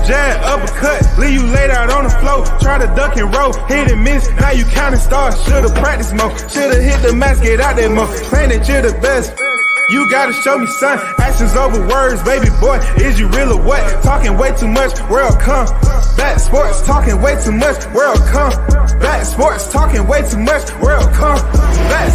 jab, uppercut, leave you laid out on the floor. Try to duck and roll, hit and miss, now you counting stars. Should've practiced more, should've hit the mask, get out there more. Claim that you're the best. You gotta show me, son. Actions over words, baby boy. Is you real or what? Talking way too much, world come. Back sports, talking way too much, world come. Back sports, talking way too much, world come. Back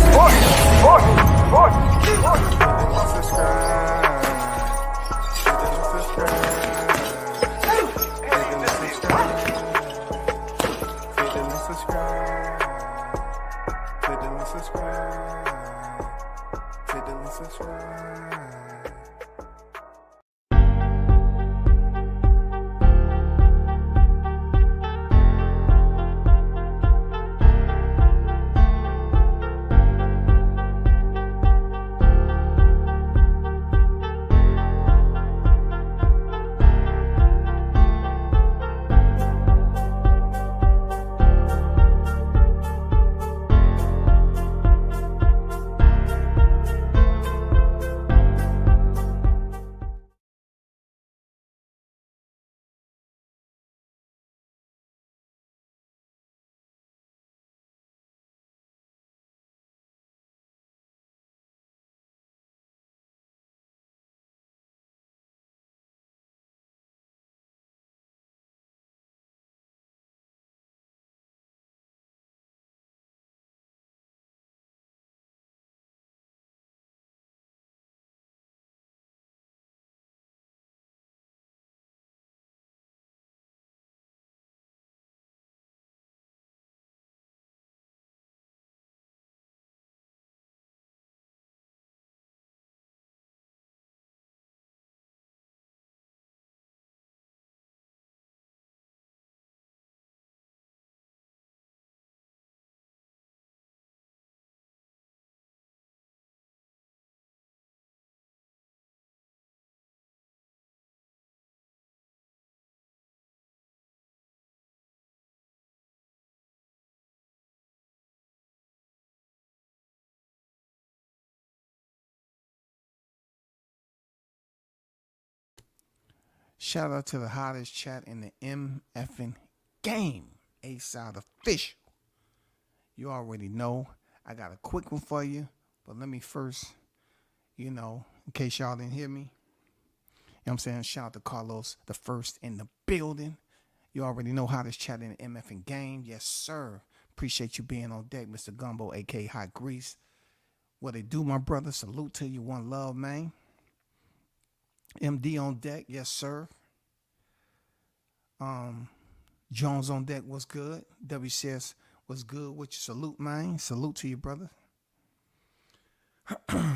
Shout out to the hottest chat in the MFing game. A-Side Official. You already know. I got a quick one for you. But let me first, in case y'all didn't hear me. You know what I'm saying? Shout out to Carlos, the first in the building. You already know hottest chat in the MFing game. Yes, sir. Appreciate you being on deck, Mr. Gumbo, a.k.a. Hot Grease. What it do, my brother? Salute to you. One love, man. MD on deck, yes sir. Jones on deck was good. WCS was good with you. Salute, man. Salute to you, brother.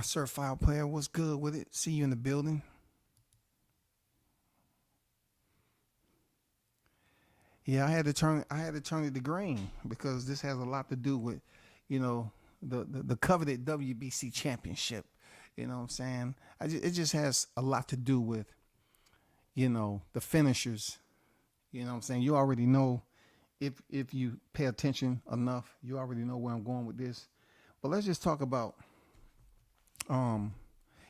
Certified player was good with it. See you in the building. Yeah, I had to turn it to green because this has a lot to do with, the coveted WBC championship. You know what I'm saying? It just has a lot to do with, the finishers. You know what I'm saying? You already know if you pay attention enough, you already know where I'm going with this. But let's just talk about, the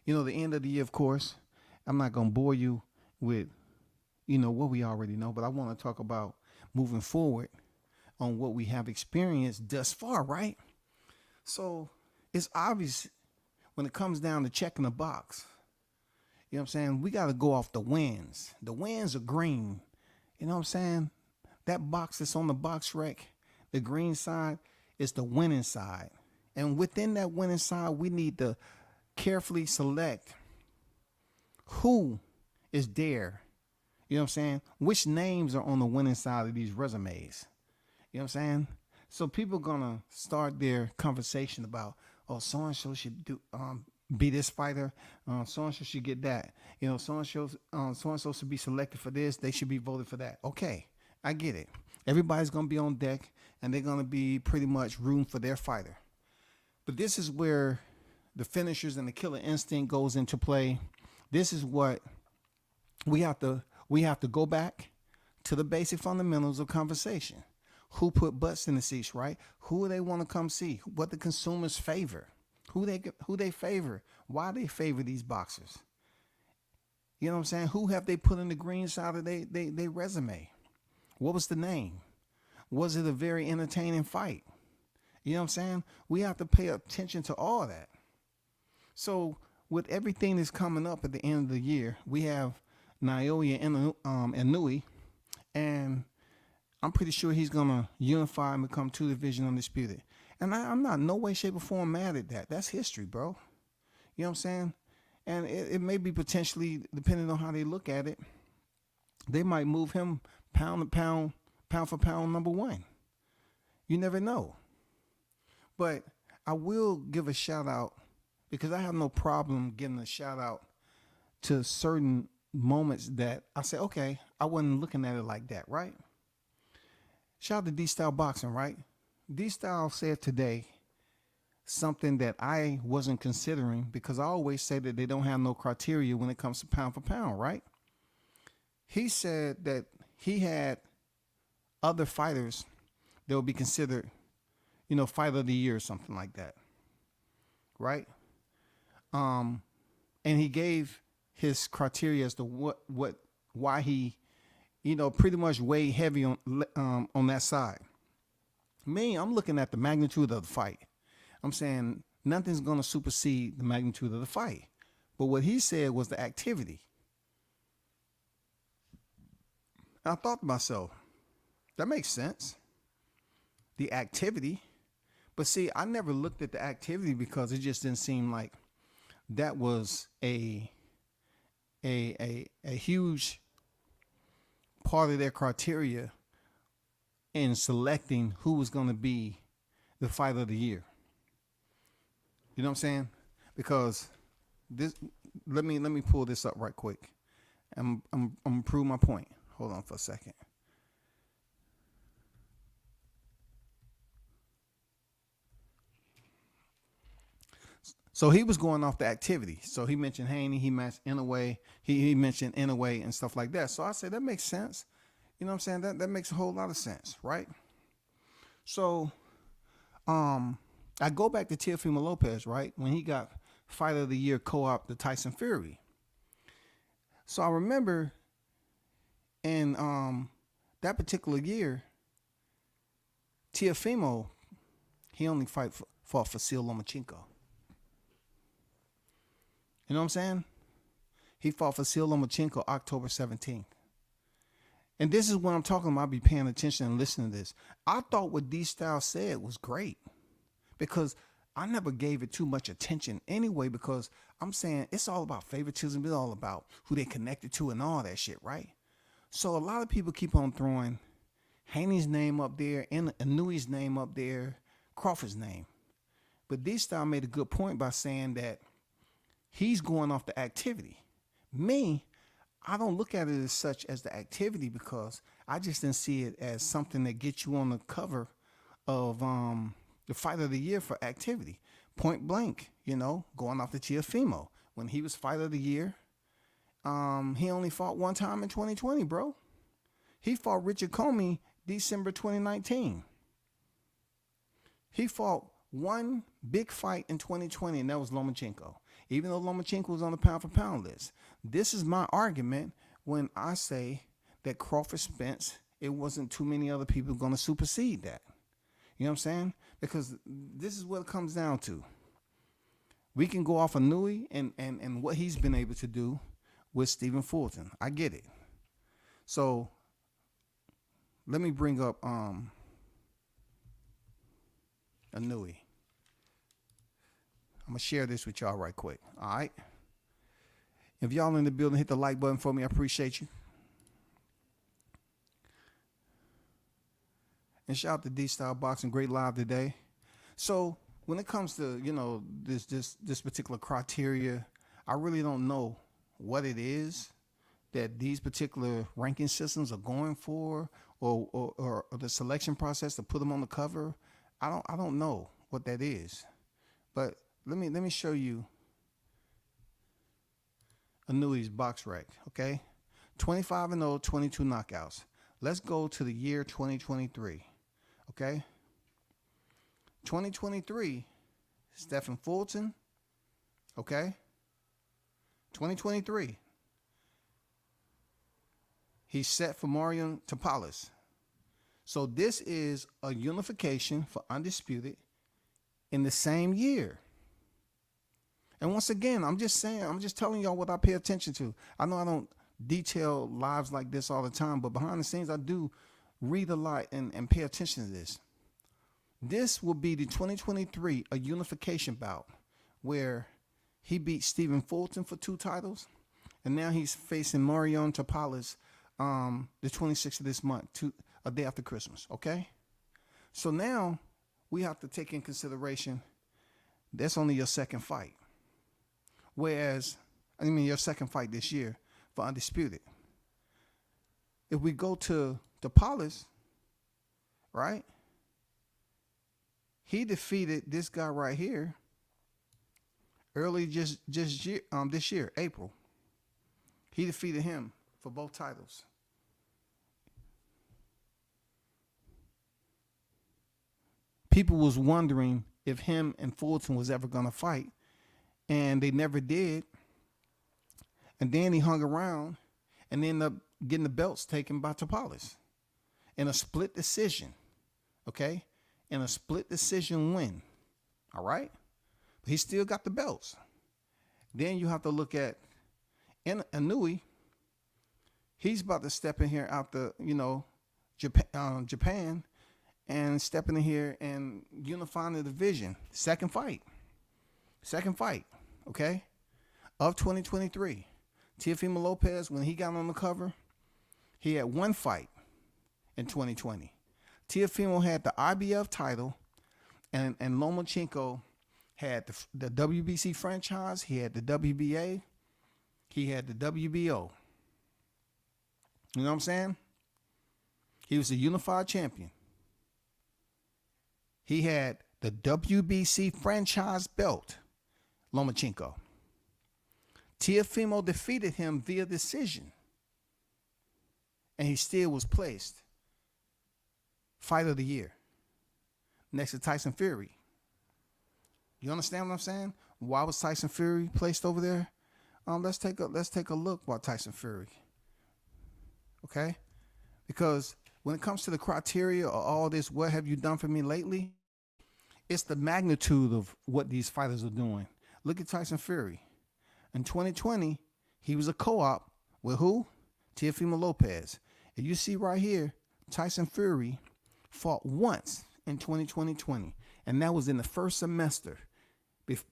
end of the year, of course. I'm not going to bore you with, what we already know, but I want to talk about moving forward on what we have experienced thus far, right? So it's obvious when it comes down to checking the box, you know what I'm saying? We got to go off the wins. The wins are green. You know what I'm saying? That box that's on the box rec, the green side, is the winning side. And within that winning side, we need to carefully select who is there. You know what I'm saying? Which names are on the winning side of these resumes. You know what I'm saying? So people going to start their conversation about, oh, so-and-so should be this fighter. So-and-so should get that. So-and-so should be selected for this. They should be voted for that. Okay, I get it. Everybody's going to be on deck, and they're going to be pretty much rooting for their fighter. But this is where the finishers and the killer instinct goes into play. This is what we have to go back to the basic fundamentals of conversation. Who put butts in the seats, right? Who they want to come see? What the consumers favor? Who they favor? Why they favor these boxers? You know what I'm saying? Who have they put in the green side of they resume? What was the name? Was it a very entertaining fight? You know what I'm saying? We have to pay attention to all that. So with everything that's coming up at the end of the year, we have Naoya Inoue, and I'm pretty sure he's gonna unify and become two division undisputed. And I'm not no way, shape, or form mad at that. That's history, bro. You know what I'm saying? And it may be potentially, depending on how they look at it, they might move him pound to pound, pound for pound, number one. You never know. But I will give a shout out, because I have no problem giving a shout out to certain moments that I say, okay, I wasn't looking at it like that, right? Shout out to D-Style Boxing, right? D-Style said today something that I wasn't considering, because I always say that they don't have no criteria when it comes to pound for pound, right? He said that he had other fighters that would be considered, fight of the year or something like that, right? And he gave his criteria as to why he, pretty much weighed heavy on that side. Me, I'm looking at the magnitude of the fight. I'm saying nothing's going to supersede the magnitude of the fight. But what he said was the activity. I thought to myself, that makes sense. The activity. But see, I never looked at the activity because it just didn't seem like that was a huge part of their criteria in selecting who was going to be the fight of the year. You know what I'm saying? Because this, let me pull this up right quick. I'm gonna prove my point. Hold on for a second. So he was going off the activity. So he mentioned Haney, he mentioned Inoue, he mentioned Inoue and stuff like that. So I said that makes sense. You know what I'm saying? That makes a whole lot of sense, right? So I go back to Teofimo Lopez, right? When he got Fight of the Year co-op to Tyson Fury. So I remember in that particular year, Teofimo, he only fought for Vasyl Lomachenko. You know what I'm saying? He fought Vasyl Lomachenko October 17th. And this is what I'm talking about. I'll be paying attention and listening to this. I thought what D-Style said was great, because I never gave it too much attention anyway, because I'm saying it's all about favoritism. It's all about who they connected to and all that shit, right? So a lot of people keep on throwing Haney's name up there, and Inoue's name up there, Crawford's name. But D-Style made a good point by saying that he's going off the activity. Me, I don't look at it as such as the activity, because I just didn't see it as something that gets you on the cover of the Fight of the Year for activity. Point blank, going off the Teofimo. When he was Fight of the Year, he only fought one time in 2020, bro. He fought Richard Comey December 2019. He fought one big fight in 2020, and that was Lomachenko. Even though Lomachenko was on the pound for pound list. This is my argument when I say that Crawford Spence, it wasn't too many other people going to supersede that. You know what I'm saying? Because this is what it comes down to. We can go off of Inoue and what he's been able to do with Stephen Fulton. I get it. So let me bring up Inoue. I'm going to share this with y'all right quick. All right? If y'all in the building, hit the like button for me. I appreciate you. And shout out to D-Style Boxing. Great live today. So when it comes to, this particular criteria, I really don't know what it is that these particular ranking systems are going for, or the selection process to put them on the cover. I don't know what that is. But let me show you Inoue's box rec, okay? 25-0, 22 knockouts. Let's go to the year 2023, okay? 2023, Stephen Fulton, okay? 2023, He's set for Marion Tapales. So this is a unification for Undisputed in the same year. And once again, I'm just telling y'all what I pay attention to. I know I don't detail lives like this all the time, but behind the scenes, I do read a lot and pay attention to this. This will be the 2023 a unification bout where he beat Stephen Fulton for 2 titles, and now he's facing Marion Tapales the 26th of this month, a day after Christmas. Okay, so now we have to take in consideration that's only your second fight. Whereas, your second fight this year for Undisputed. If we go to Tapales, right? He defeated this guy right here early this year, April. He defeated him for both titles. People was wondering if him and Fulton was ever going to fight, and they never did. And then he hung around and ended up getting the belts taken by Tapales in a split decision. Okay? In a split decision win. All right? But he still got the belts. Then you have to look at Inoue. He's about to step in here out the, Japan and stepping in here and unifying the division. Second fight, okay, of 2023. Teofimo Lopez, when he got on the cover, he had 1 fight in 2020. Teofimo had the IBF title, and Lomachenko had the WBC franchise. He had the WBA. He had the WBO. You know what I'm saying? He was a unified champion. He had the WBC franchise belt, Lomachenko. Teofimo defeated him via decision, and he still was placed Fight of the Year next to Tyson Fury. You understand what I'm saying? Why was Tyson Fury placed over there? Let's take a look about Tyson Fury. Okay? Because when it comes to the criteria of all this, what have you done for me lately? It's the magnitude of what these fighters are doing. Look at Tyson Fury. In 2020, he was a co-op with who? Teofimo Lopez. And you see right here, Tyson Fury fought once in 2020, and that was in the first semester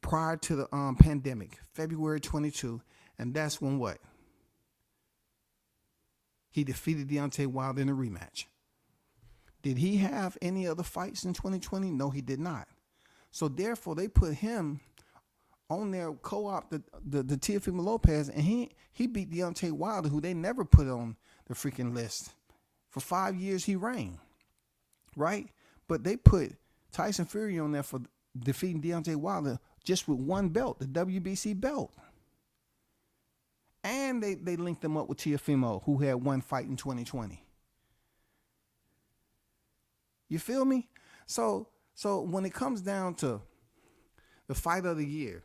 prior to the pandemic, February 22, and that's when what? He defeated Deontay Wilder in a rematch. Did he have any other fights in 2020? No, he did not. So therefore, they put him on their co-op, the Teofimo Lopez, and he beat Deontay Wilder, who they never put on the freaking list. For 5 years, he reigned, right? But they put Tyson Fury on there for defeating Deontay Wilder just with 1 belt, the WBC belt. And they linked him up with Teofimo, who had 1 fight in 2020. You feel me? So when it comes down to the Fight of the Year,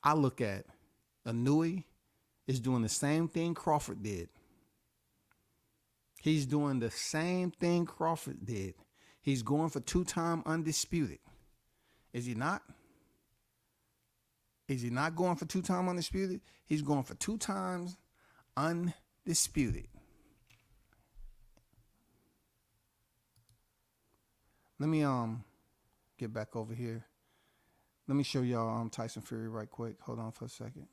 I look at Inoue is doing the same thing Crawford did. He's doing the same thing Crawford did. He's going for 2-time undisputed. Is he not? Is he not going for 2-time undisputed? He's going for 2 times undisputed. Let me get back over here. Let me show y'all Tyson Fury right quick. Hold on for a second.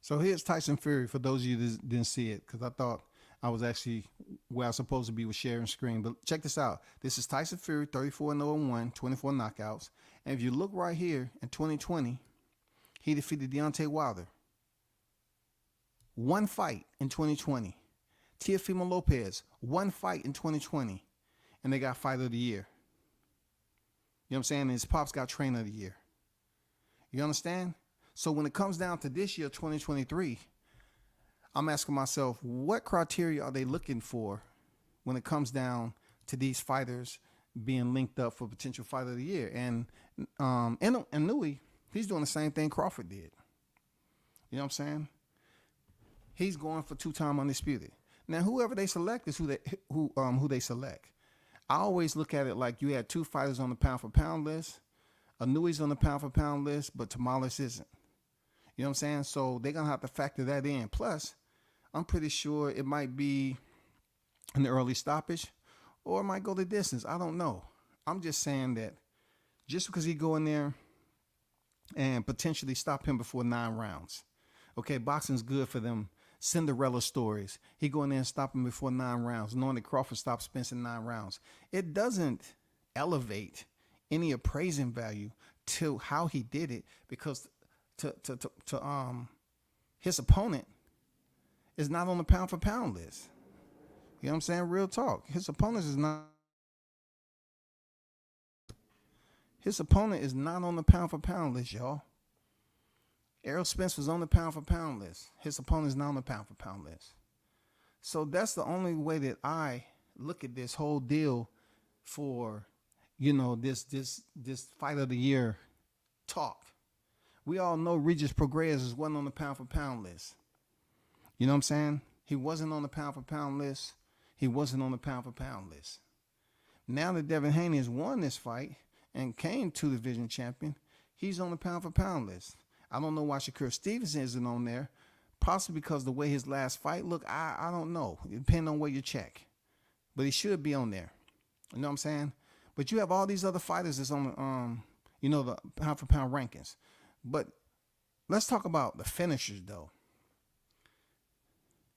So here's Tyson Fury, for those of you that didn't see it, because I thought I was actually where I was supposed to be with sharing screen. But check this out. This is Tyson Fury, 34-0-1, 24 knockouts. And if you look right here in 2020, he defeated Deontay Wilder. One fight in 2020. Teofimo Lopez, one fight in 2020. And they got Fighter of the Year. You know what I'm saying? And his pops got Trainer of the Year. You understand? So when it comes down to this year, 2023, I'm asking myself, what criteria are they looking for when it comes down to these fighters being linked up for potential Fighter of the Year? And Nui, he's doing the same thing Crawford did. You know what I'm saying? He's going for 2-time undisputed. Now, whoever they select is who they select. I always look at it like you had two fighters on the pound for pound list. Anui's on the pound for pound list, but Tamales isn't. You know what I'm saying? So they're gonna have to factor that in. Plus, I'm pretty sure it might be an early stoppage, or it might go the distance. I don't know. I'm just saying that just because he go in there and potentially stop him before 9 rounds. Okay, boxing's good for them Cinderella stories. He go in there and stop him before 9 rounds, knowing that Crawford stopped Spence in 9 rounds. It doesn't elevate any appraising value to how he did it, because his opponent is not on the pound for pound list. You know what I'm saying? Real talk. His opponent is not on the pound for pound list, y'all. Errol Spence was on the pound for pound list. His opponent is not on the pound for pound list. So that's the only way that I look at this whole deal for, you know, this Fight of the Year talk. We all know Regis Prograis wasn't on the pound for pound list. You know what I'm saying? He wasn't on the pound for pound list. He wasn't on the pound for pound list. Now that Devin Haney has won this fight and came to division champion, he's on the pound for pound list. I don't know why Shakur Stevenson isn't on there. Possibly because the way his last fight looked. I don't know. It depends on where you check. But he should be on there. You know what I'm saying? But you have all these other fighters that's on the the pound for pound rankings. But let's talk about the finishers though,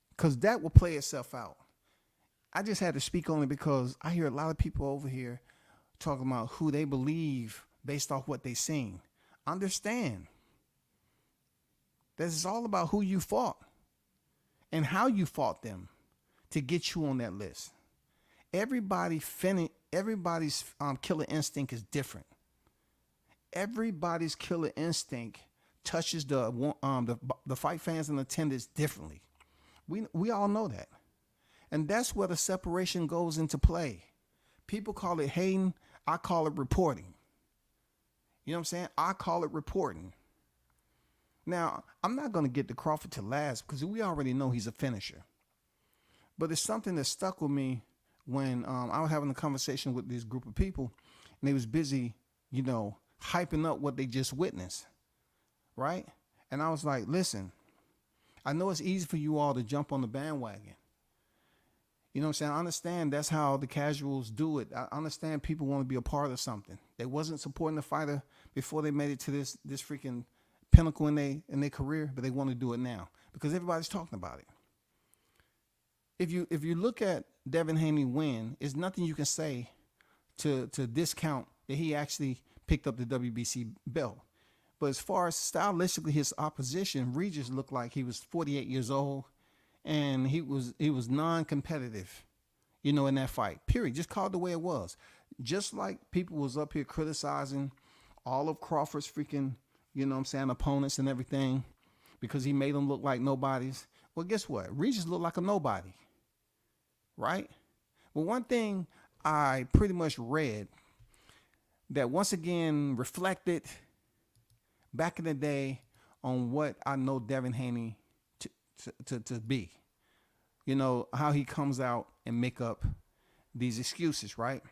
because that will play itself out. I just had to speak only because I hear a lot of people over here talking about who they believe based off what they seen. Understand that it's all about who you fought and how you fought them to get you on that list. Everybody's killer instinct is different. Everybody's killer instinct touches the fight fans and attendants differently. We all know that. And that's where the separation goes into play. People call it hating. I call it reporting. You know what I'm saying? I call it reporting. Now, I'm not going to get to Crawford to last because we already know he's a finisher. But it's something that stuck with me when I was having a conversation with this group of people, and they was busy, hyping up what they just witnessed, right? And I was like, listen, I know it's easy for you all to jump on the bandwagon. You know what I'm saying? I understand that's how the casuals do it. I understand people want to be a part of something. They wasn't supporting the fighter before they made it to this freaking pinnacle in their career, but they want to do it now because everybody's talking about it. If you look at Devin Haney win, there's nothing you can say to discount that he actually picked up the WBC belt. But as far as stylistically his opposition, Regis looked like he was 48 years old and he was non-competitive, in that fight. Period. Just call it the way it was. Just like people was up here criticizing all of Crawford's freaking, opponents and everything because he made them look like nobodies. Well, guess what? Regis looked like a nobody. Right? Well, one thing I pretty much read that once again reflected back in the day on what I know Devin Haney to be. How he comes out and make up these excuses, right?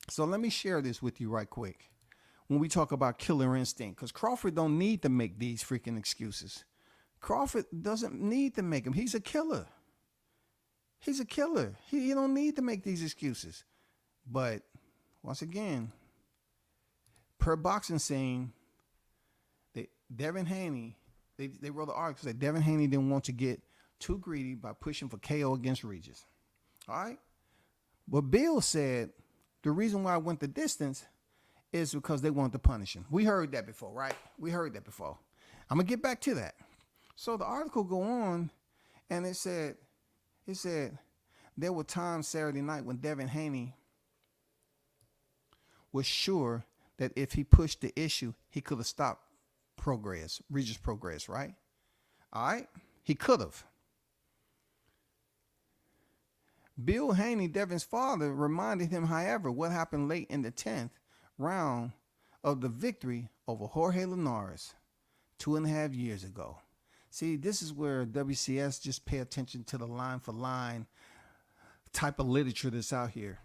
So let me share this with you right quick. When we talk about killer instinct, because Crawford don't need to make these freaking excuses. Crawford doesn't need to make them. He's a killer. He's a killer. He don't need to make these excuses. But once again, per boxing scene, Devin Haney, they wrote the article that Devin Haney didn't want to get too greedy by pushing for KO against Regis. All right. But Bill said the reason why I went the distance is because they wanted to punish him. We heard that before, right? We heard that before. I'm gonna get back to that. So the article go on, and it said there were times Saturday night when Devin Haney was sure that if he pushed the issue, he could have stopped Regis Prograis, right? All right, he could have. Bill Haney, Devin's father, reminded him, however, what happened late in the 10th round of the victory over Jorge Linares 2.5 years ago. See, this is where WCS just pay attention to the line for line type of literature that's out here.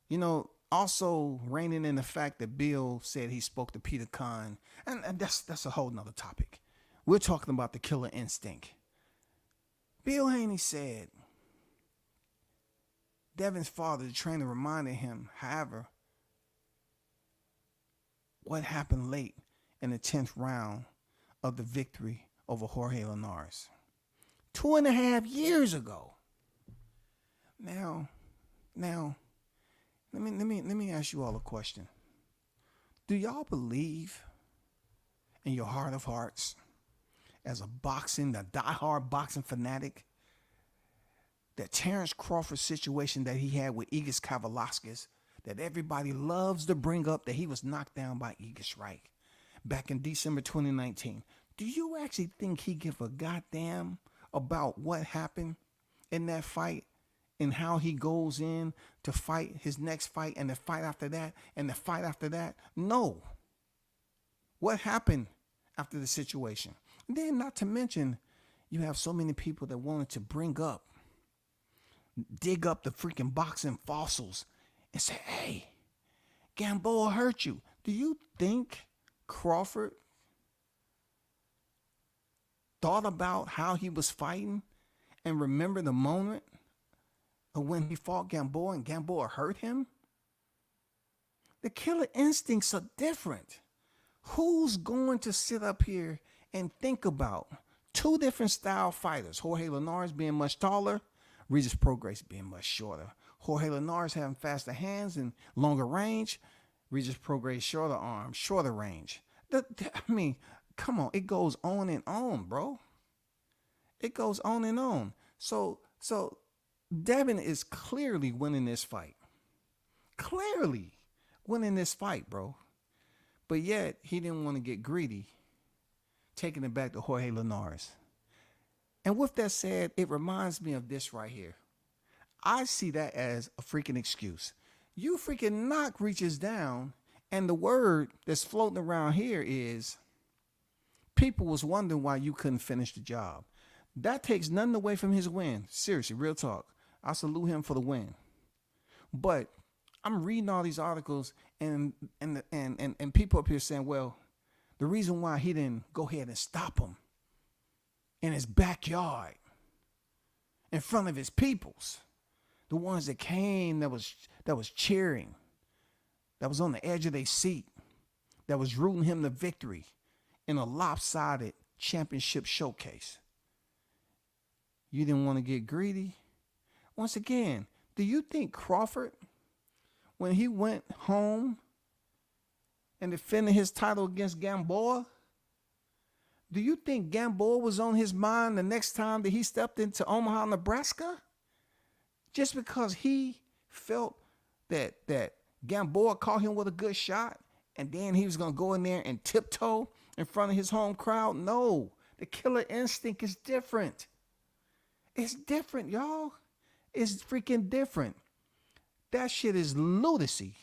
You know, also reining in the fact that Bill said he spoke to Peter Kahn, and that's a whole nother topic. We're talking about the killer instinct. Bill Haney said Devin's father, the trainer, reminded him, however, what happened late in the 10th round of the victory over Jorge Linares 2.5 years ago. Now, let me ask you all a question. Do y'all believe in your heart of hearts, as a diehard boxing fanatic, that Terrence Crawford situation that he had with Igis Kavalauskas, that everybody loves to bring up, that he was knocked down by Igis Reich back in December 2019? Do you actually think he give a goddamn about what happened in that fight and how he goes in to fight his next fight and the fight after that and the fight after that? No. What happened after the situation? And then, not to mention, you have so many people that wanted to dig up the freaking boxing fossils and say, hey, Gamboa hurt you. Do you think Crawford thought about how he was fighting and remember the moment of when he fought Gamboa and Gamboa hurt him? The killer instincts are different. Who's going to sit up here and think about two different style fighters, Jorge Linares being much taller, Regis Prograis being much shorter? Jorge Linares having faster hands and longer range, Regis Prograis shorter arms, shorter range. I mean, come on, it goes on and on, bro. It goes on and on. So Devin is clearly winning this fight. Clearly winning this fight, bro. But yet, he didn't want to get greedy, taking it back to Jorge Linares. And with that said, it reminds me of this right here. I see that as a freaking excuse. You freaking knock reaches down, and the word that's floating around here is people was wondering why you couldn't finish the job. That takes nothing away from his win. Seriously, real talk. I salute him for the win. But I'm reading all these articles and people up here saying, well, the reason why he didn't go ahead and stop him in his backyard, in front of his peoples, the ones that came, that was cheering, that was on the edge of their seat, that was rooting him to victory in a lopsided championship showcase. You didn't want to get greedy? Once again, do you think Crawford, when he went home and defended his title against Gamboa, do you think Gamboa was on his mind the next time that he stepped into Omaha, Nebraska? Just because he felt that Gamboa caught him with a good shot and then he was going to go in there and tiptoe in front of his home crowd? No, the killer instinct is different. It's different, y'all. It's freaking different. That shit is lunacy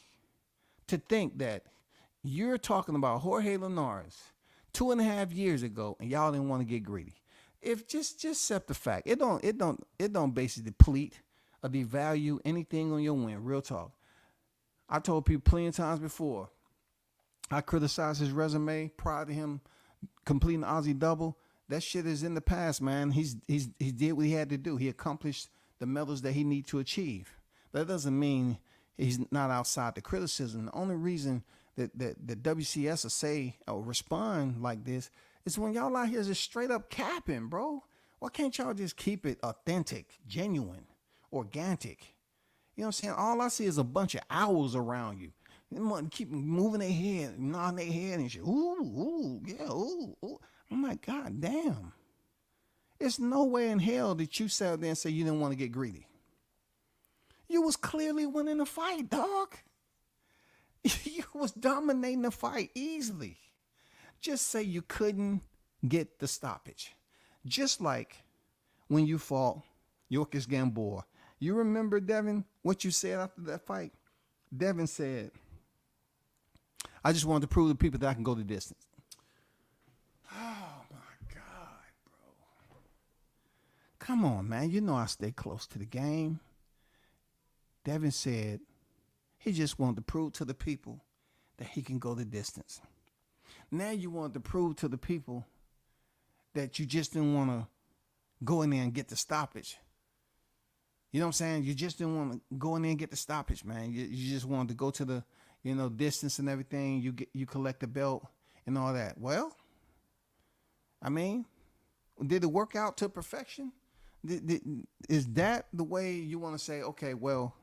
to think that you're talking about Jorge Linares 2.5 years ago and y'all didn't want to get greedy. If just accept the fact. It don't basically deplete or devalue anything on your win. Real talk. I told people plenty of times before, I criticized his resume prior to him completing the Aussie double. That shit is in the past, man. He did what he had to do. He accomplished the medals that he needed to achieve. That doesn't mean he's not outside the criticism. The only reason that WCS will say or respond like this is when y'all out here just straight up capping, bro. Why can't y'all just keep it authentic, genuine, organic? You know what I'm saying? All I see is a bunch of owls around you. They keep moving their head, nodding their head and shit. Ooh, ooh, yeah, ooh, ooh. I'm like, God damn. It's no way in hell that you sat there and say you didn't want to get greedy. You was clearly winning the fight, dog. You was dominating the fight easily. Just say you couldn't get the stoppage. Just like when you fought Yorkis Gamboa. You remember, Devin, what you said after that fight? Devin said, I just wanted to prove to people that I can go the distance. Oh, my God, bro. Come on, man. You know I stay close to the game. Devin said he just wanted to prove to the people that he can go the distance. Now you want to prove to the people that you just didn't want to go in there and get the stoppage. You know what I'm saying? You just didn't want to go in there and get the stoppage, man. You just wanted to go to the, distance and everything. You collect the belt and all that. Well, I mean, did it work out to perfection? Is that the way you want to say, okay, well,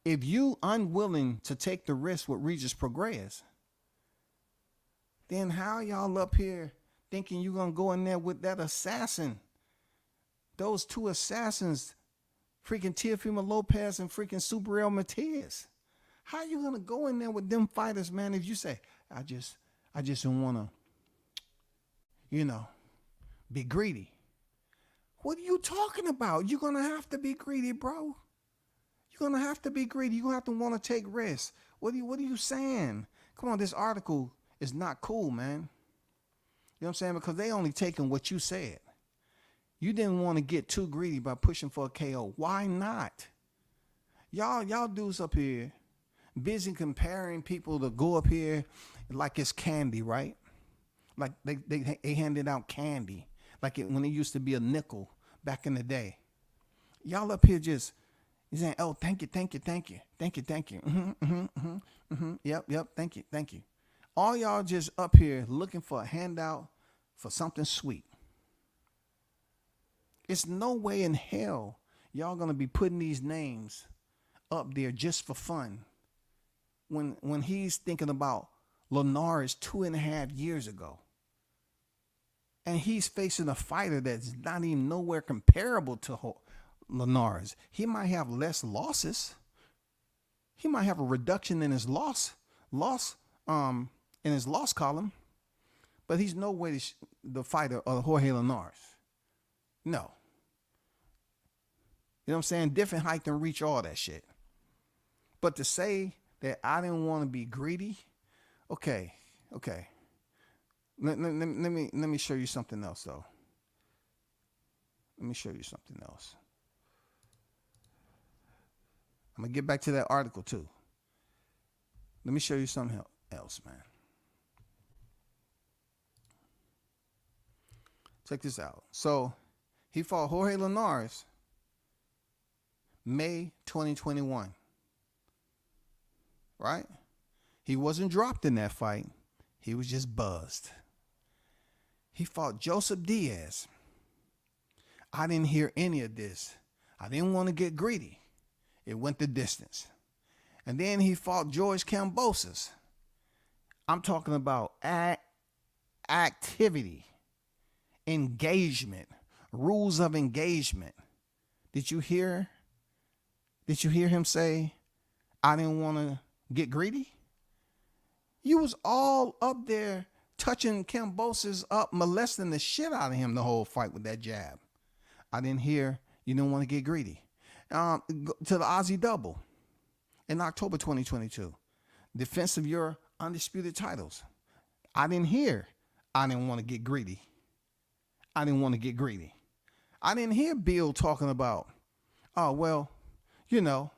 if you unwilling to take the risk with Regis Prograis, then how y'all up here thinking you're going to go in there with that assassin? Those two assassins, freaking Teofimo Lopez and freaking Subriel Matias. How you going to go in there with them fighters, man, if you say, I just don't want to, be greedy? What are you talking about? You're going to have to be greedy, bro. You're going to have to be greedy. You're going to have to want to take risks. What are you saying? Come on, this article is not cool, man. You know what I'm saying? Because they only taking what you said. You didn't want to get too greedy by pushing for a KO. Why not? Y'all dudes up here busy comparing people to go up here like it's candy, right? Like they handed out candy. Like when it used to be a nickel back in the day. Y'all up here just saying, oh, thank you. Yep, thank you. All y'all just up here looking for a handout for something sweet. It's no way in hell y'all gonna be putting these names up there just for fun when he's thinking about Linares 2.5 years ago. And he's facing a fighter that's not even nowhere comparable to Linares. He might have less losses. He might have a reduction in his loss in his loss column, but he's no way the fighter of Jorge Linares. No. You know what I'm saying? Different height and reach, all that shit. But to say that I didn't want to be greedy, okay. Let me show you something else, though. Let me show you something else. I'm going to get back to that article, too. Let me show you something else, man. Check this out. So, he fought Jorge Linares May 2021. Right? He wasn't dropped in that fight. He was just buzzed. He fought Joseph Diaz. I didn't hear any of this. I didn't want to get greedy. It went the distance. And then he fought George Kambosos. I'm talking about activity, engagement, rules of engagement. Did you hear him say, I didn't want to get greedy? You was all up there touching Kambosos up, molesting the shit out of him the whole fight with that jab. I didn't hear you didn't want to get greedy. To the Aussie Double in October 2022. Defense of your undisputed titles. I didn't hear I didn't want to get greedy. I didn't hear Bill talking about, oh, well, we know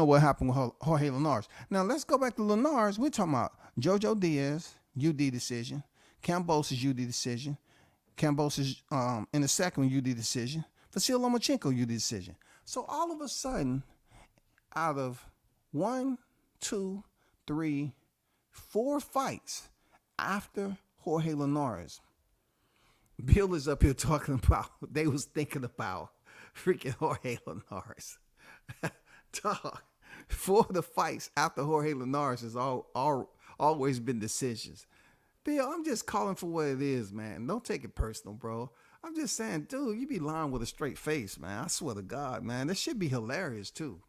what happened with Jorge Linares. Now, let's go back to Linares. We're talking about Jojo Diaz, UD decision. Kambosos, UD decision. Kambosos in the second one, UD decision. Vasyl Lomachenko, UD decision. So all of a sudden, out of 1, 2, 3, 4 fights after Jorge Linares, Bill is up here talking about they was thinking about freaking Jorge Linares. Dog, for the fights after Jorge Linares has always been decisions. Bill, I'm just calling for what it is, man. Don't take it personal, bro. I'm just saying, dude, you be lying with a straight face, man. I swear to God, man. This should be hilarious, too.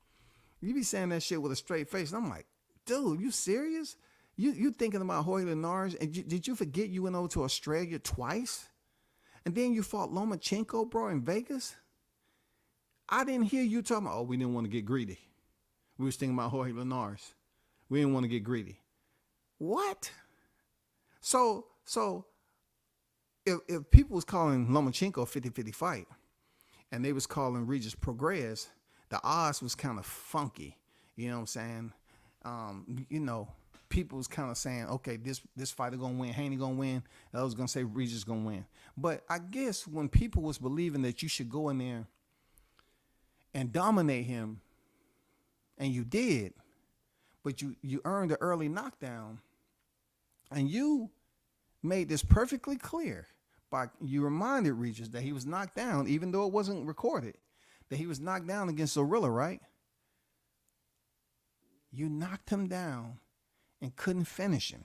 You be saying that shit with a straight face. And I'm like, dude, you serious? You thinking about Jorge Linares? And did you forget you went over to Australia twice? And then you fought Lomachenko, bro, in Vegas? I didn't hear you talking about, oh, we didn't want to get greedy. We was thinking about Jorge Linares. We didn't want to get greedy. What? So if people was calling Lomachenko a 50-50 fight and they was calling Regis Prograis, the odds was kind of funky. You know what I'm saying? People was kind of saying, okay, this fighter gonna win, Haney gonna win. I was gonna say Regis gonna win. But I guess when people was believing that you should go in there and dominate him, and you did, but you earned an early knockdown, and you made this perfectly clear by you reminded Regis that he was knocked down, even though it wasn't recorded, that he was knocked down against Zorrilla, right? You knocked him down and couldn't finish him.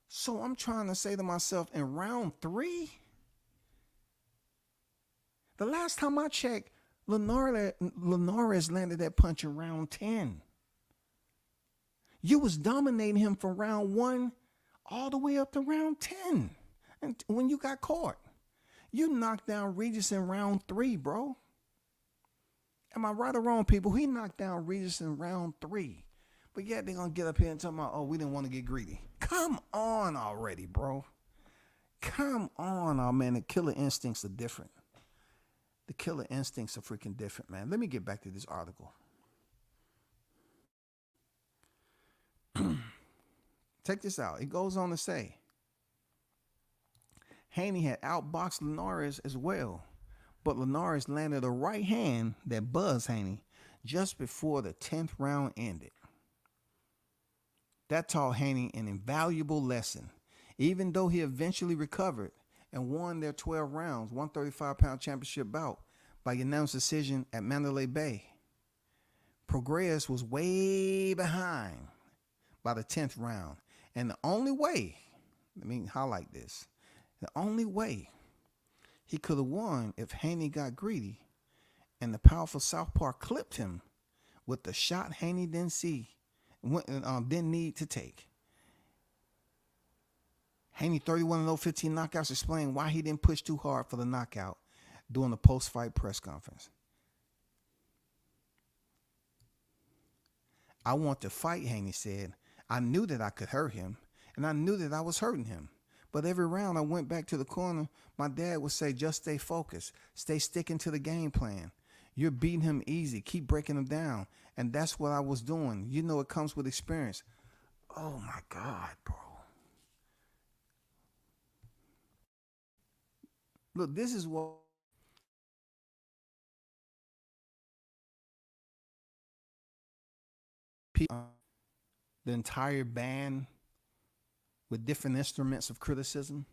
So I'm trying to say to myself, in round 3, the last time I checked, Linares landed that punch in round 10. You was dominating him from round 1 all the way up to round 10. And when you got caught, you knocked down Regis in round 3, bro. Am I right or wrong, people? He knocked down Regis in round 3. But yet they're going to get up here and talk about, oh, we didn't want to get greedy. Come on already, bro. Come on, oh, man. The killer instincts are different. The killer instincts are freaking different, man. Let me get back to this article. Check this out. It goes on to say, Haney had outboxed Linares as well, but Linares landed a right hand that buzzed Haney just before the 10th round ended. That taught Haney an invaluable lesson, even though he eventually recovered and won their 12 rounds, 135-pound championship bout by unanimous decision at Mandalay Bay. Prograis was way behind by the 10th round. And the only way, let me highlight this, the only way he could have won if Haney got greedy and the powerful southpaw clipped him with the shot Haney didn't need to take. Haney 31-0, 15 knockouts, explained why he didn't push too hard for the knockout during the post-fight press conference. I want to fight, Haney said. I knew that I could hurt him, and I knew that I was hurting him. But every round I went back to the corner, my dad would say, just stay focused. Stay sticking to the game plan. You're beating him easy. Keep breaking him down. And that's what I was doing. You know, it comes with experience. Oh, my God, bro. Look, this is what people, the entire band with different instruments of criticism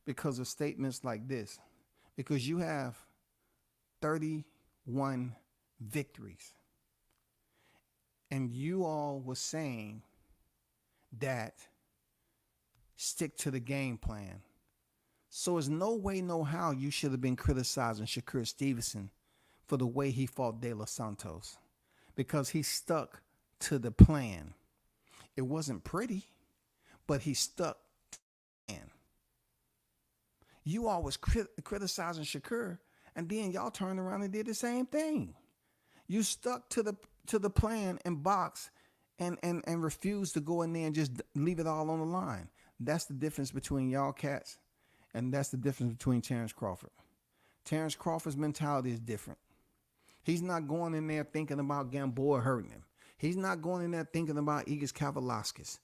because of statements like this. Because you have 31 victories. And you all was saying that stick to the game plan. So there's no way, no how you should have been criticizing Shakur Stevenson for the way he fought De Los Santos, because he stuck to the plan. It wasn't pretty, but he stuck to the plan. You all was criticizing Shakur, and then y'all turned around and did the same thing. You stuck to the plan and box and refused to go in there and just leave it all on the line. That's the difference between y'all cats. And that's the difference between Terrence Crawford. Terrence Crawford's mentality is different. He's not going in there thinking about Gamboa hurting him. He's not going in there thinking about Igis Kavalauskas.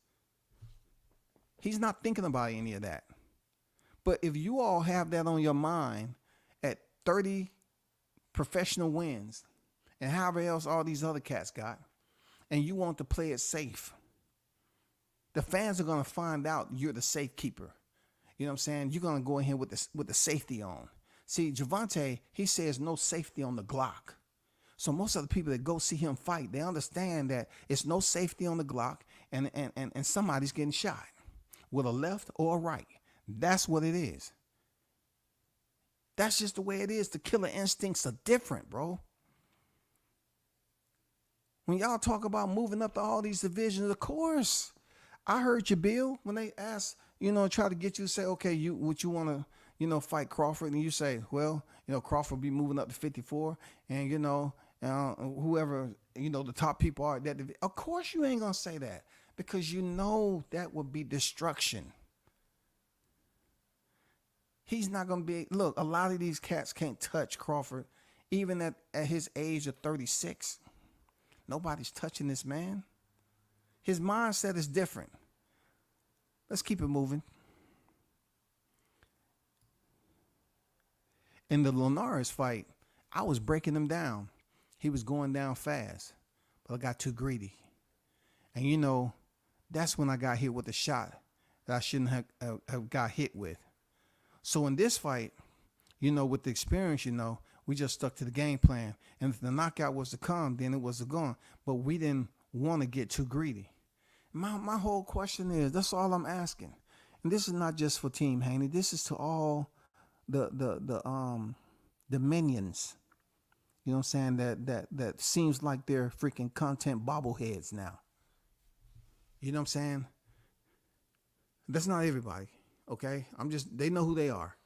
He's not thinking about any of that. But if you all have that on your mind at 30 professional wins and however else all these other cats got, and you want to play it safe, the fans are going to find out you're the safekeeper. You know what I'm saying? You're gonna go in here with the safety on. See, Gervonta, he says no safety on the Glock. So most of the people that go see him fight, they understand that it's no safety on the Glock, and somebody's getting shot with a left or a right. That's what it is. That's just the way it is. The killer instincts are different, bro. When y'all talk about moving up to all these divisions, of course, I heard you, Bill, when they asked, try to get you to say, okay, would you want to, fight Crawford? And you say, well, Crawford will be moving up to 54, and, whoever, the top people are at that division. Of course you ain't going to say that, because that would be destruction. He's not going to be, look, a lot of these cats can't touch Crawford, even at his age of 36. Nobody's touching this man. His mindset is different. Let's keep it moving. In the Linares fight, I was breaking him down. He was going down fast, but I got too greedy. And that's when I got hit with a shot that I shouldn't have got hit with. So in this fight, with the experience, we just stuck to the game plan. And if the knockout was to come, then it was to go. But we didn't want to get too greedy. My whole question is, that's all I'm asking. And this is not just for Team Haney. This is to all the minions. You know what I'm saying? That seems like they're freaking content bobbleheads now. You know what I'm saying? That's not everybody. Okay? They know who they are.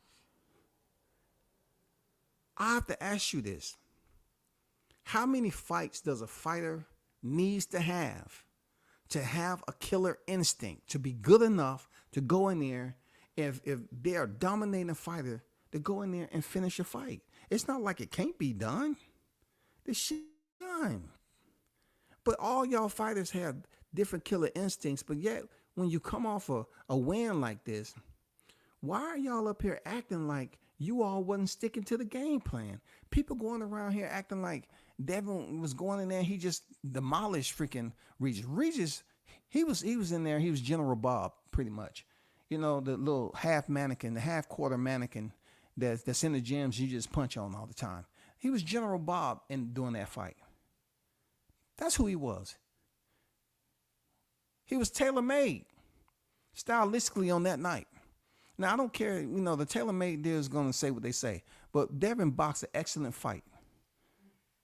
I have to ask you this. How many fights does a fighter needs to have a killer instinct, to be good enough to go in there, if they are dominating a fighter, to go in there and finish a fight? It's not like it can't be done. This shit done. But all y'all fighters have different killer instincts, but yet when you come off a win like this, why are y'all up here acting like you all wasn't sticking to the game plan? People going around here acting like Devin was going in there, he just demolished freaking Regis. Regis, he was in there, he was General Bob, pretty much. The little half mannequin, the half quarter mannequin that's in the gyms you just punch on all the time. He was General Bob doing that fight. That's who he was. He was tailor-made stylistically on that night. Now, I don't care, the tailor-made deal is going to say what they say, but Devin boxed an excellent fight.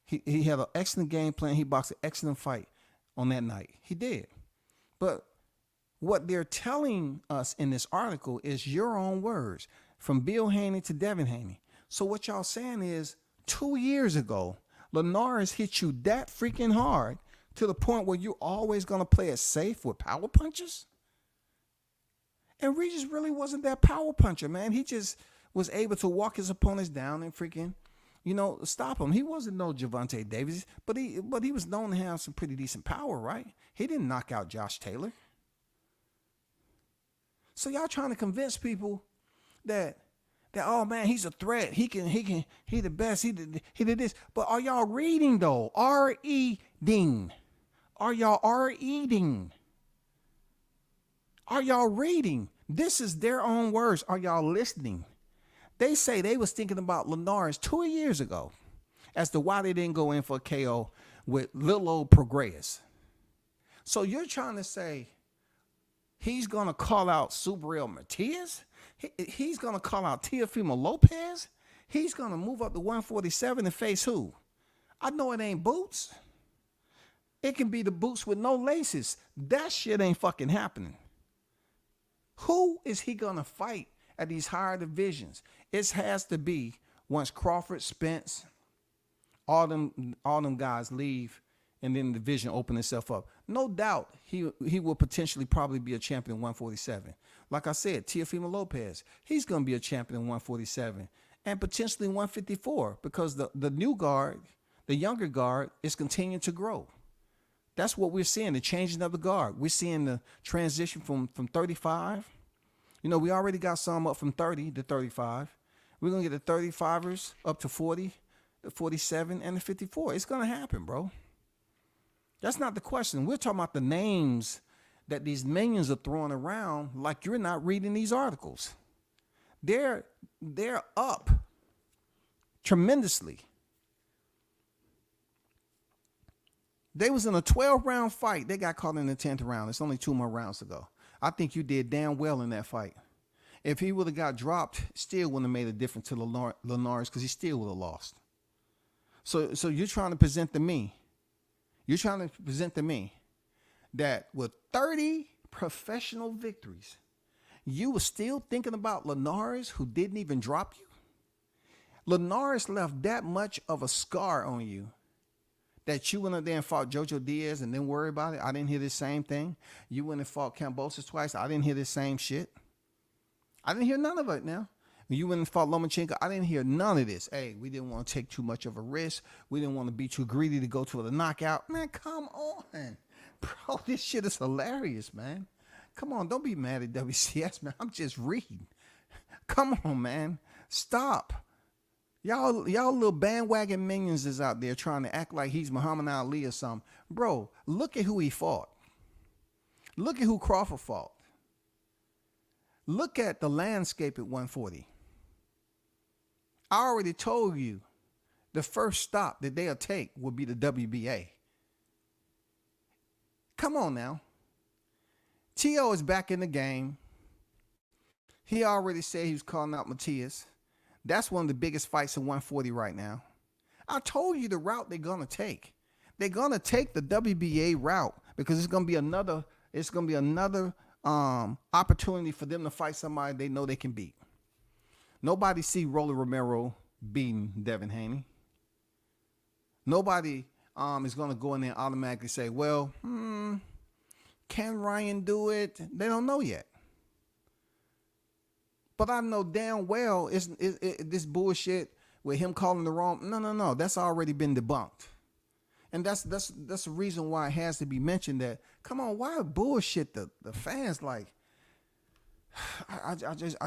He had an excellent game plan. He boxed an excellent fight on that night. He did. But what they're telling us in this article is your own words, from Bill Haney to Devin Haney. So what y'all saying is 2 years ago, Linares hit you that freaking hard to the point where you're always going to play it safe with power punches? And Regis really wasn't that power puncher, man. He just was able to walk his opponents down and freaking, stop him. He wasn't no Gervonta Davis, but he was known to have some pretty decent power, right? He didn't knock out Josh Taylor. So y'all trying to convince people that oh man, he's a threat. He the best. He did this. But are y'all reading though? R-E-ding. Are y'all R-E-ding? Are y'all reading? This is their own words. Are y'all listening? They say they was thinking about Linares 2 years ago as to why they didn't go in for a KO with little old Prograis. So you're trying to say he's going to call out Subriel Matias? He's going to call out Teofimo Lopez? He's going to move up to 147 and face who? I know it ain't Boots. It can be the Boots with no laces. That shit ain't fucking happening. Who is he going to fight at these higher divisions? It has to be once Crawford, Spence, all them guys leave, and then the division open itself up. No doubt he will potentially probably be a champion in 147. Like I said, Teofimo Lopez, he's going to be a champion in 147 and potentially 154 because the new guard, the younger guard, is continuing to grow. That's what we're seeing, the changing of the guard. We're seeing the transition from 35. We already got some up from 30 to 35. We're going to get the 35ers up to 40, the 47, and the 54. It's going to happen, bro. That's not the question. We're talking about the names that these minions are throwing around like you're not reading these articles. They're up tremendously. They was in a 12-round fight. They got caught in the 10th round. It's only 2 more rounds to go. I think you did damn well in that fight. If he would have got dropped, still wouldn't have made a difference to Linares because he still would have lost. So you're trying to present to me. You're trying to present to me that with 30 professional victories, you were still thinking about Linares, who didn't even drop you? Linares left that much of a scar on you that you went up there and fought Jojo Diaz and didn't worry about it. I didn't hear the same thing. You went and fought Kambosos twice. I didn't hear the same shit. I didn't hear none of it now. When you went and fought Lomachenko, I didn't hear none of this. Hey, we didn't want to take too much of a risk. We didn't want to be too greedy to go to the knockout. Man, come on. Bro, this shit is hilarious, man. Come on, don't be mad at WCS, man. I'm just reading. Come on, man. Stop. Y'all little bandwagon minions is out there trying to act like he's Muhammad Ali or something. Bro, look at who he fought. Look at who Crawford fought. Look at the landscape at 140. I already told you the first stop that they'll take will be the WBA. Come on now. T.O. is back in the game. He already said he was calling out Matias. That's one of the biggest fights in 140 right now. I told you the route they're going to take. They're going to take the WBA route because it's going to be another opportunity for them to fight somebody they know they can beat. Nobody see Rolly Romero beating Devin Haney. Nobody is going to go in there and automatically say, well, can Ryan do it? They don't know yet. But I know damn well it's this bullshit with him calling the wrong. No. That's already been debunked. And that's the reason why it has to be mentioned that, come on, why bullshit the fans like? I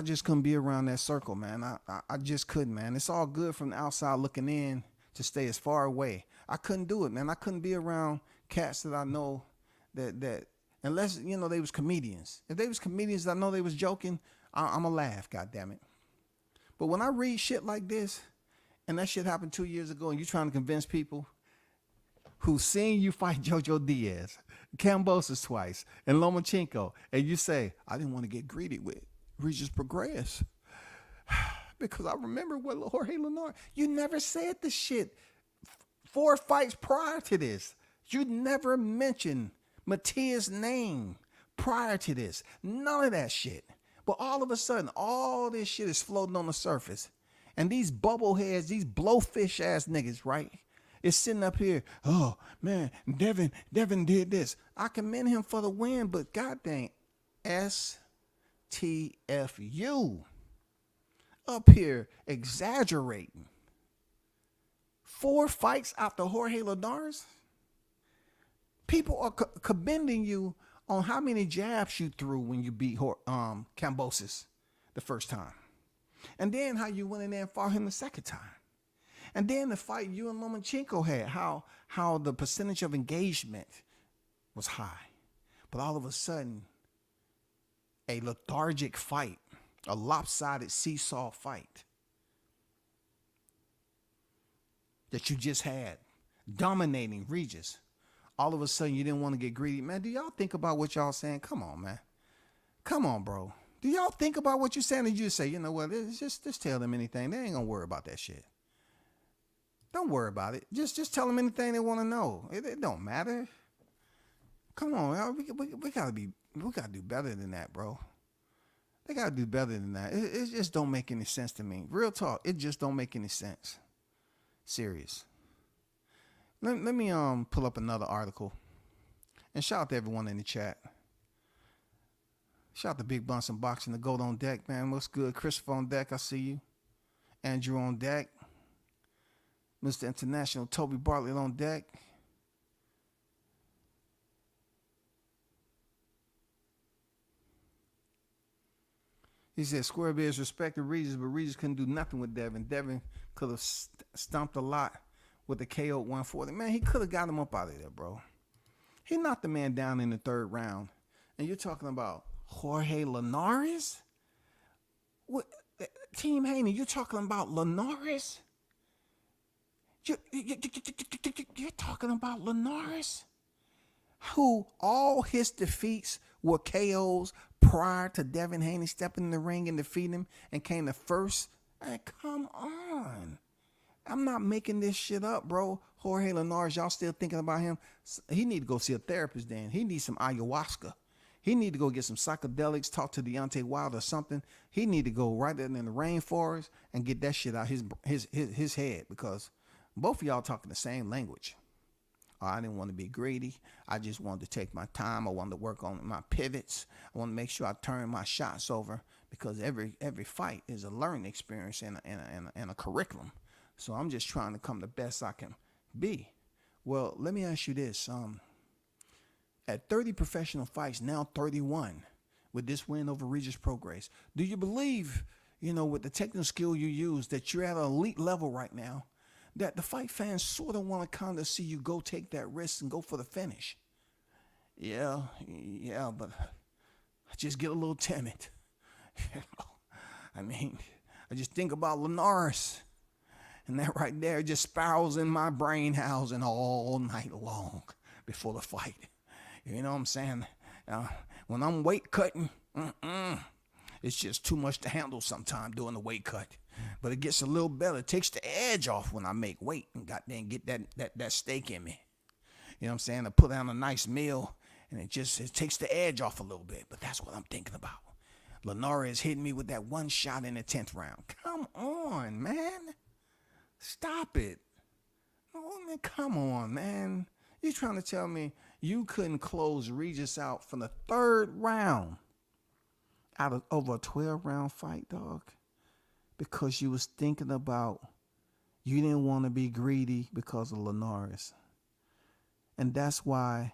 just couldn't be around that circle, man. I just couldn't, man. It's all good from the outside looking in to stay as far away. I couldn't do it, man. I couldn't be around cats that I know that unless, you know, they was comedians. If they was comedians, I know they was joking, I'm going to laugh, goddammit. But when I read shit like this, and that shit happened 2 years ago, and you trying to convince people who seen you fight Jojo Diaz, Kambosos twice, and Lomachenko, and you say, I didn't want to get greedy with Regis Prograis because I remember what Jorge Linares, you never said this shit 4 fights prior to this. You never mentioned Matias' name prior to this. None of that shit. But all of a sudden, all this shit is floating on the surface. And these bubbleheads, these blowfish ass niggas, right? Is sitting up here, oh man, Devin did this. I commend him for the win, but goddamn, STFU up here exaggerating. 4 fights after Jorge Linares? People are commending you on how many jabs you threw when you beat Kambosos the first time. And then how you went in there and fought him the second time. And then the fight you and Lomachenko had, how the percentage of engagement was high. But all of a sudden, a lethargic fight, a lopsided seesaw fight that you just had, dominating Regis. All of a sudden, you didn't want to get greedy. Man, do y'all think about what y'all saying? Come on, man. Come on, bro. Do y'all think about what you're saying? And you say, you know what, just tell them anything. They ain't going to worry about that shit. Don't worry about it. Just tell them anything they want to know. It don't matter. Come on, we gotta do better than that, bro. They gotta do better than that. It just don't make any sense to me. Real talk, it just don't make any sense. Serious. Let me pull up another article. And shout out to everyone in the chat. Shout out to Big Bunsen Boxing, the Gold on deck, man. What's good? Christopher on deck, I see you. Andrew on deck. Mr. International, Toby Bartlett on deck. He said, Square Bears respected Regis, but Regis couldn't do nothing with Devin. Devin could have stomped a lot with the KO 140. Man, he could have got him up out of there, bro. He knocked the man down in the 3rd round. And you're talking about Jorge Linares? What? Team Haney, you're talking about Linares? You're talking about Linares, who all his defeats were KOs prior to Devin Haney stepping in the ring and defeating him and came the first. Hey, come on. I'm not making this shit up, bro. Jorge Linares, y'all still thinking about him? He need to go see a therapist then. He needs some ayahuasca. He need to go get some psychedelics, talk to Deontay Wilder or something. He need to go right there in the rainforest and get that shit out his head, because both of y'all talking the same language. I didn't want to be greedy. I just wanted to take my time. I wanted to work on my pivots. I want to make sure I turn my shots over, because every fight is a learning experience and a curriculum. So I'm just trying to come the best I can be. Well, let me ask you this. At 30 professional fights, now 31, with this win over Regis Prograis, do you believe, with the technical skill you use, that you're at an elite level right now, that the fight fans sort of want to kind of see you go take that risk and go for the finish? Yeah, but I just get a little timid. I just think about Linares, and that right there just spirals in my brain housing all night long before the fight. You know what I'm saying? When I'm weight cutting, it's just too much to handle sometimes doing the weight cut. But it gets a little better. It takes the edge off when I make weight and get that steak in me. You know what I'm saying? I put down a nice meal, and it takes the edge off a little bit. But that's what I'm thinking about. Linares hitting me with that one shot in the 10th round. Come on, man. Stop it. Oh, man, come on, man. You trying to tell me you couldn't close Regis out from the 3rd round over a 12-round fight, dog? Because you was thinking about, you didn't want to be greedy because of Linares. And that's why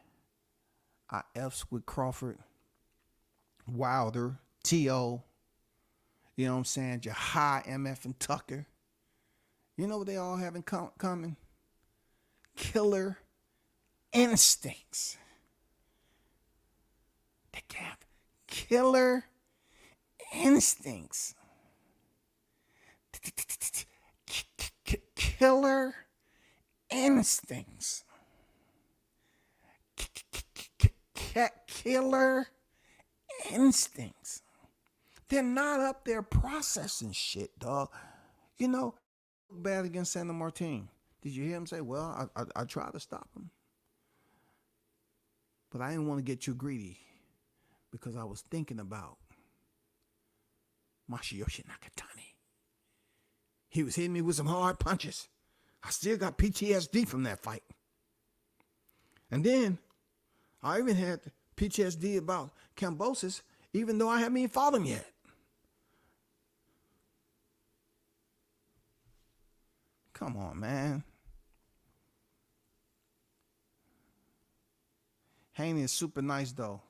I F's with Crawford, Wilder, T.O., you know what I'm saying, Jahai, MF, and Tucker. You know what they all have in common? Killer instincts. They have killer instincts. Killer instincts. Killer instincts. They're not up there processing shit, dog. Bad against Santa Martin. Did you hear him say, well, I tried to stop him, but I didn't want to get too greedy because I was thinking about Masayoshi Nakatani. He was hitting me with some hard punches. I still got PTSD from that fight. And then I even had PTSD about Kambosos, even though I haven't even fought him yet. Come on, man. Haney is super nice, though.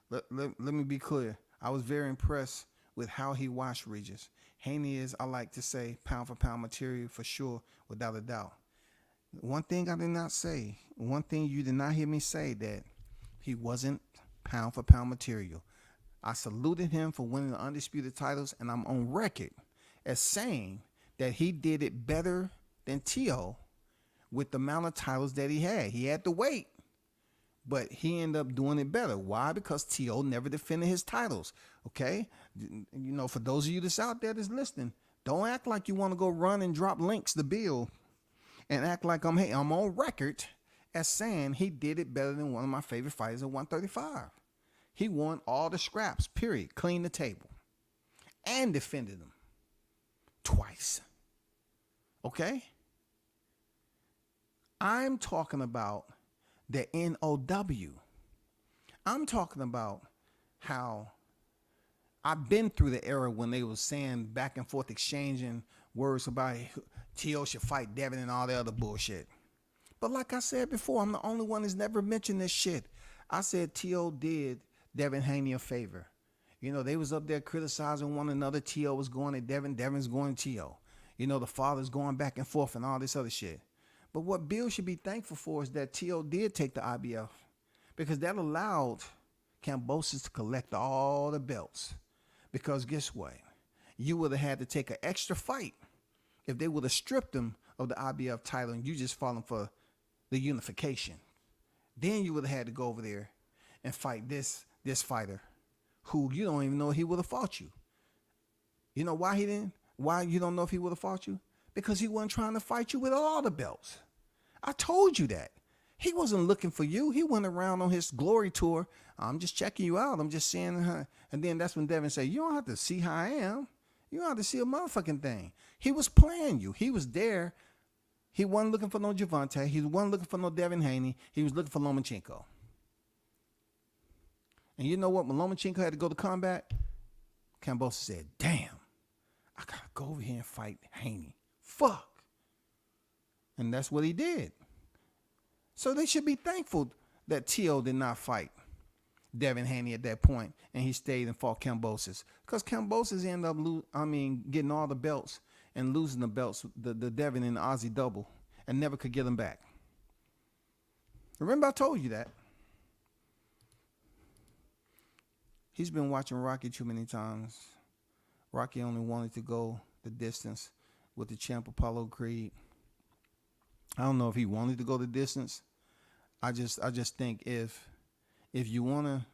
Let me be clear. I was very impressed with how he watched Regis. Haney is, I like to say, pound for pound material for sure, without a doubt. One thing I did not say, one thing you did not hear me say, that he wasn't pound for pound material. I saluted him for winning the undisputed titles, and I'm on record as saying that he did it better than T.O. with the amount of titles that he had. He had to wait, but he ended up doing it better. Why? Because T.O. never defended his titles, okay? For those of you that's out there that's listening, don't act like you want to go run and drop links to Bill and act like I'm on record as saying he did it better than one of my favorite fighters at 135. He won all the scraps, period. Cleaned the table. And defended them. Twice. Okay? I'm talking about the NOW. I'm talking about how I've been through the era when they was saying back and forth, exchanging words about T.O. should fight Devin and all the other bullshit. But like I said before, I'm the only one that's never mentioned this shit. I said T.O. did Devin Haney a favor. They was up there criticizing one another. T.O. was going at Devin. Devin's going to T.O. The father's going back and forth and all this other shit. But what Bill should be thankful for is that T.O. did take the IBF, because that allowed Kambosos to collect all the belts. Because guess what? you would have had to take an extra fight if they would have stripped him of the IBF title and you just fallen for the unification. Then you would have had to go over there and fight this fighter who you don't even know if he would have fought you. You know why he didn't? Why you don't know if he would have fought you? Because he wasn't trying to fight you with all the belts. I told you that. He wasn't looking for you. He went around on his glory tour. I'm just checking you out. I'm just seeing her. And then that's when Devin said, you don't have to see how I am. You don't have to see a motherfucking thing. He was playing you. He was there. He wasn't looking for no Gervonta. He wasn't looking for no Devin Haney. He was looking for Lomachenko. And you know what? When Lomachenko had to go to combat, Kambosos said, damn, I got to go over here and fight Haney. Fuck. And that's what he did. So they should be thankful that T.O. did not fight Devin Haney at that point, and he stayed and fought Kambosos. Because Kambosos ended up getting all the belts and losing the belts, the Devin and the Aussie double, and never could get them back. Remember I told you that. He's been watching Rocky too many times. Rocky only wanted to go the distance with the champ Apollo Creed. I don't know if he wanted to go the distance. I just think if you want to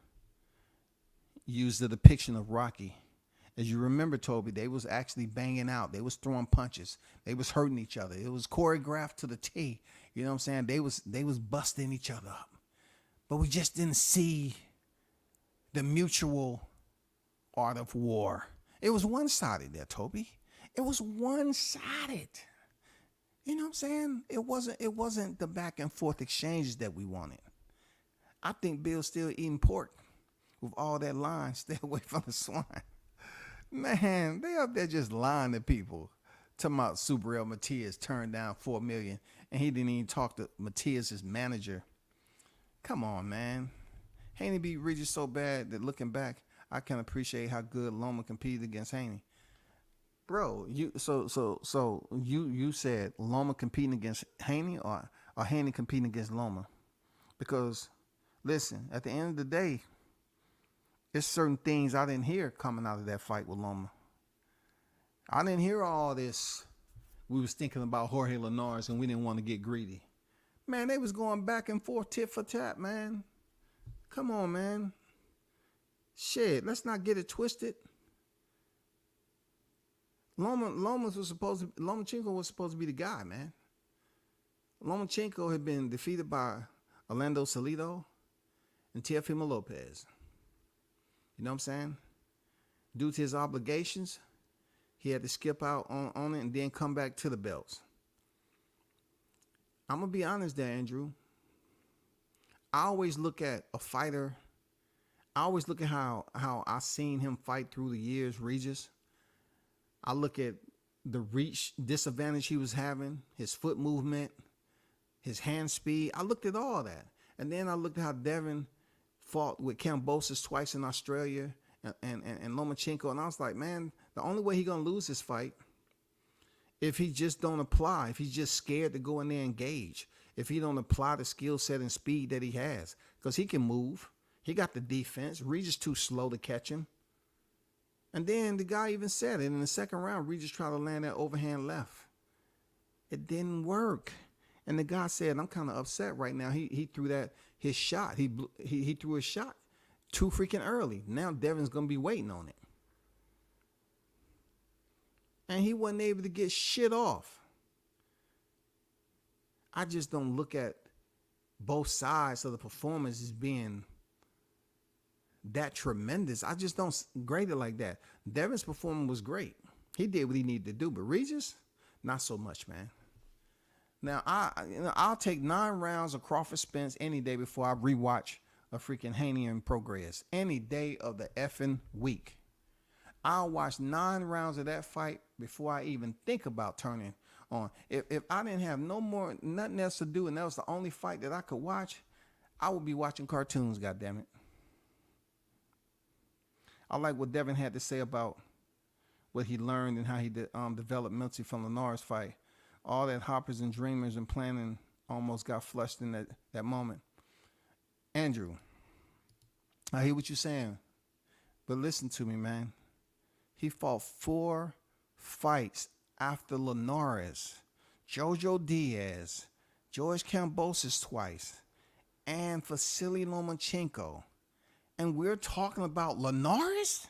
use the depiction of Rocky, as you remember, Toby, they was actually banging out. They was throwing punches. They was hurting each other. It was choreographed to the T. You know what I'm saying? They was busting each other up. But we just didn't see the mutual art of war. It was one-sided there, Toby. It was one-sided. You know what I'm saying? It wasn't the back and forth exchanges that we wanted. I think Bill's still eating pork with all that line. Stay away from the swine. Man, they up there just lying to people. Talking about Subriel Matias turned down $4 million and he didn't even talk to Matias' manager. Come on, man. Haney beat Regis so bad that looking back, I can appreciate how good Loma competed against Haney. Bro, you said Loma competing against Haney or Haney competing against Loma? Because listen, at the end of the day, there's certain things I didn't hear coming out of that fight with Loma. I didn't hear all this. We was thinking about Jorge Linares and we didn't want to get greedy. Man, they was going back and forth, tit for tat, man. Come on, man. Shit, let's not get it twisted. Lomachenko was supposed to be the guy, man. Lomachenko had been defeated by Orlando Salido and Teofimo Lopez. You know what I'm saying? Due to his obligations, he had to skip out on it and then come back to the belts. I'm going to be honest there, Andrew. I always look at a fighter. I always look at how I seen him fight through the years, Regis. I look at the reach disadvantage he was having, his foot movement, his hand speed. I looked at all that. And then I looked at how Devin fought with Kambosos twice in Australia and Lomachenko. And I was like, man, the only way he's going to lose this fight if he just don't apply, if he's just scared to go in there and engage, if he don't apply the skill set and speed that he has. Because he can move. He got the defense. Regis too slow to catch him. And then the guy even said it in the second round, Regis tried to land that overhand left. It didn't work. And the guy said, I'm kind of upset right now. He threw his shot. He threw his shot too freaking early. Now Devin's going to be waiting on it. And he wasn't able to get shit off. I just don't look at both sides of the performance as being that tremendous. I just don't grade it like that. Devin's performance was great. He did what he needed to do, but Regis, not so much, man. Now I'll take 9 rounds of Crawford Spence any day before I rewatch a freaking Haney and Prograis. Any day of the effing week. I'll watch 9 rounds of that fight before I even think about turning on. If I didn't have nothing else to do and that was the only fight that I could watch, I would be watching cartoons, goddammit. I like what Devin had to say about what he learned and how he developed mentally from Linares' fight. All that hoppers and dreamers and planning almost got flushed in that moment. Andrew, I hear what you're saying, but listen to me, man. He fought 4 fights after Linares, Jojo Diaz, George Kambosos twice, and Vasily Lomachenko. And we're talking about Linares?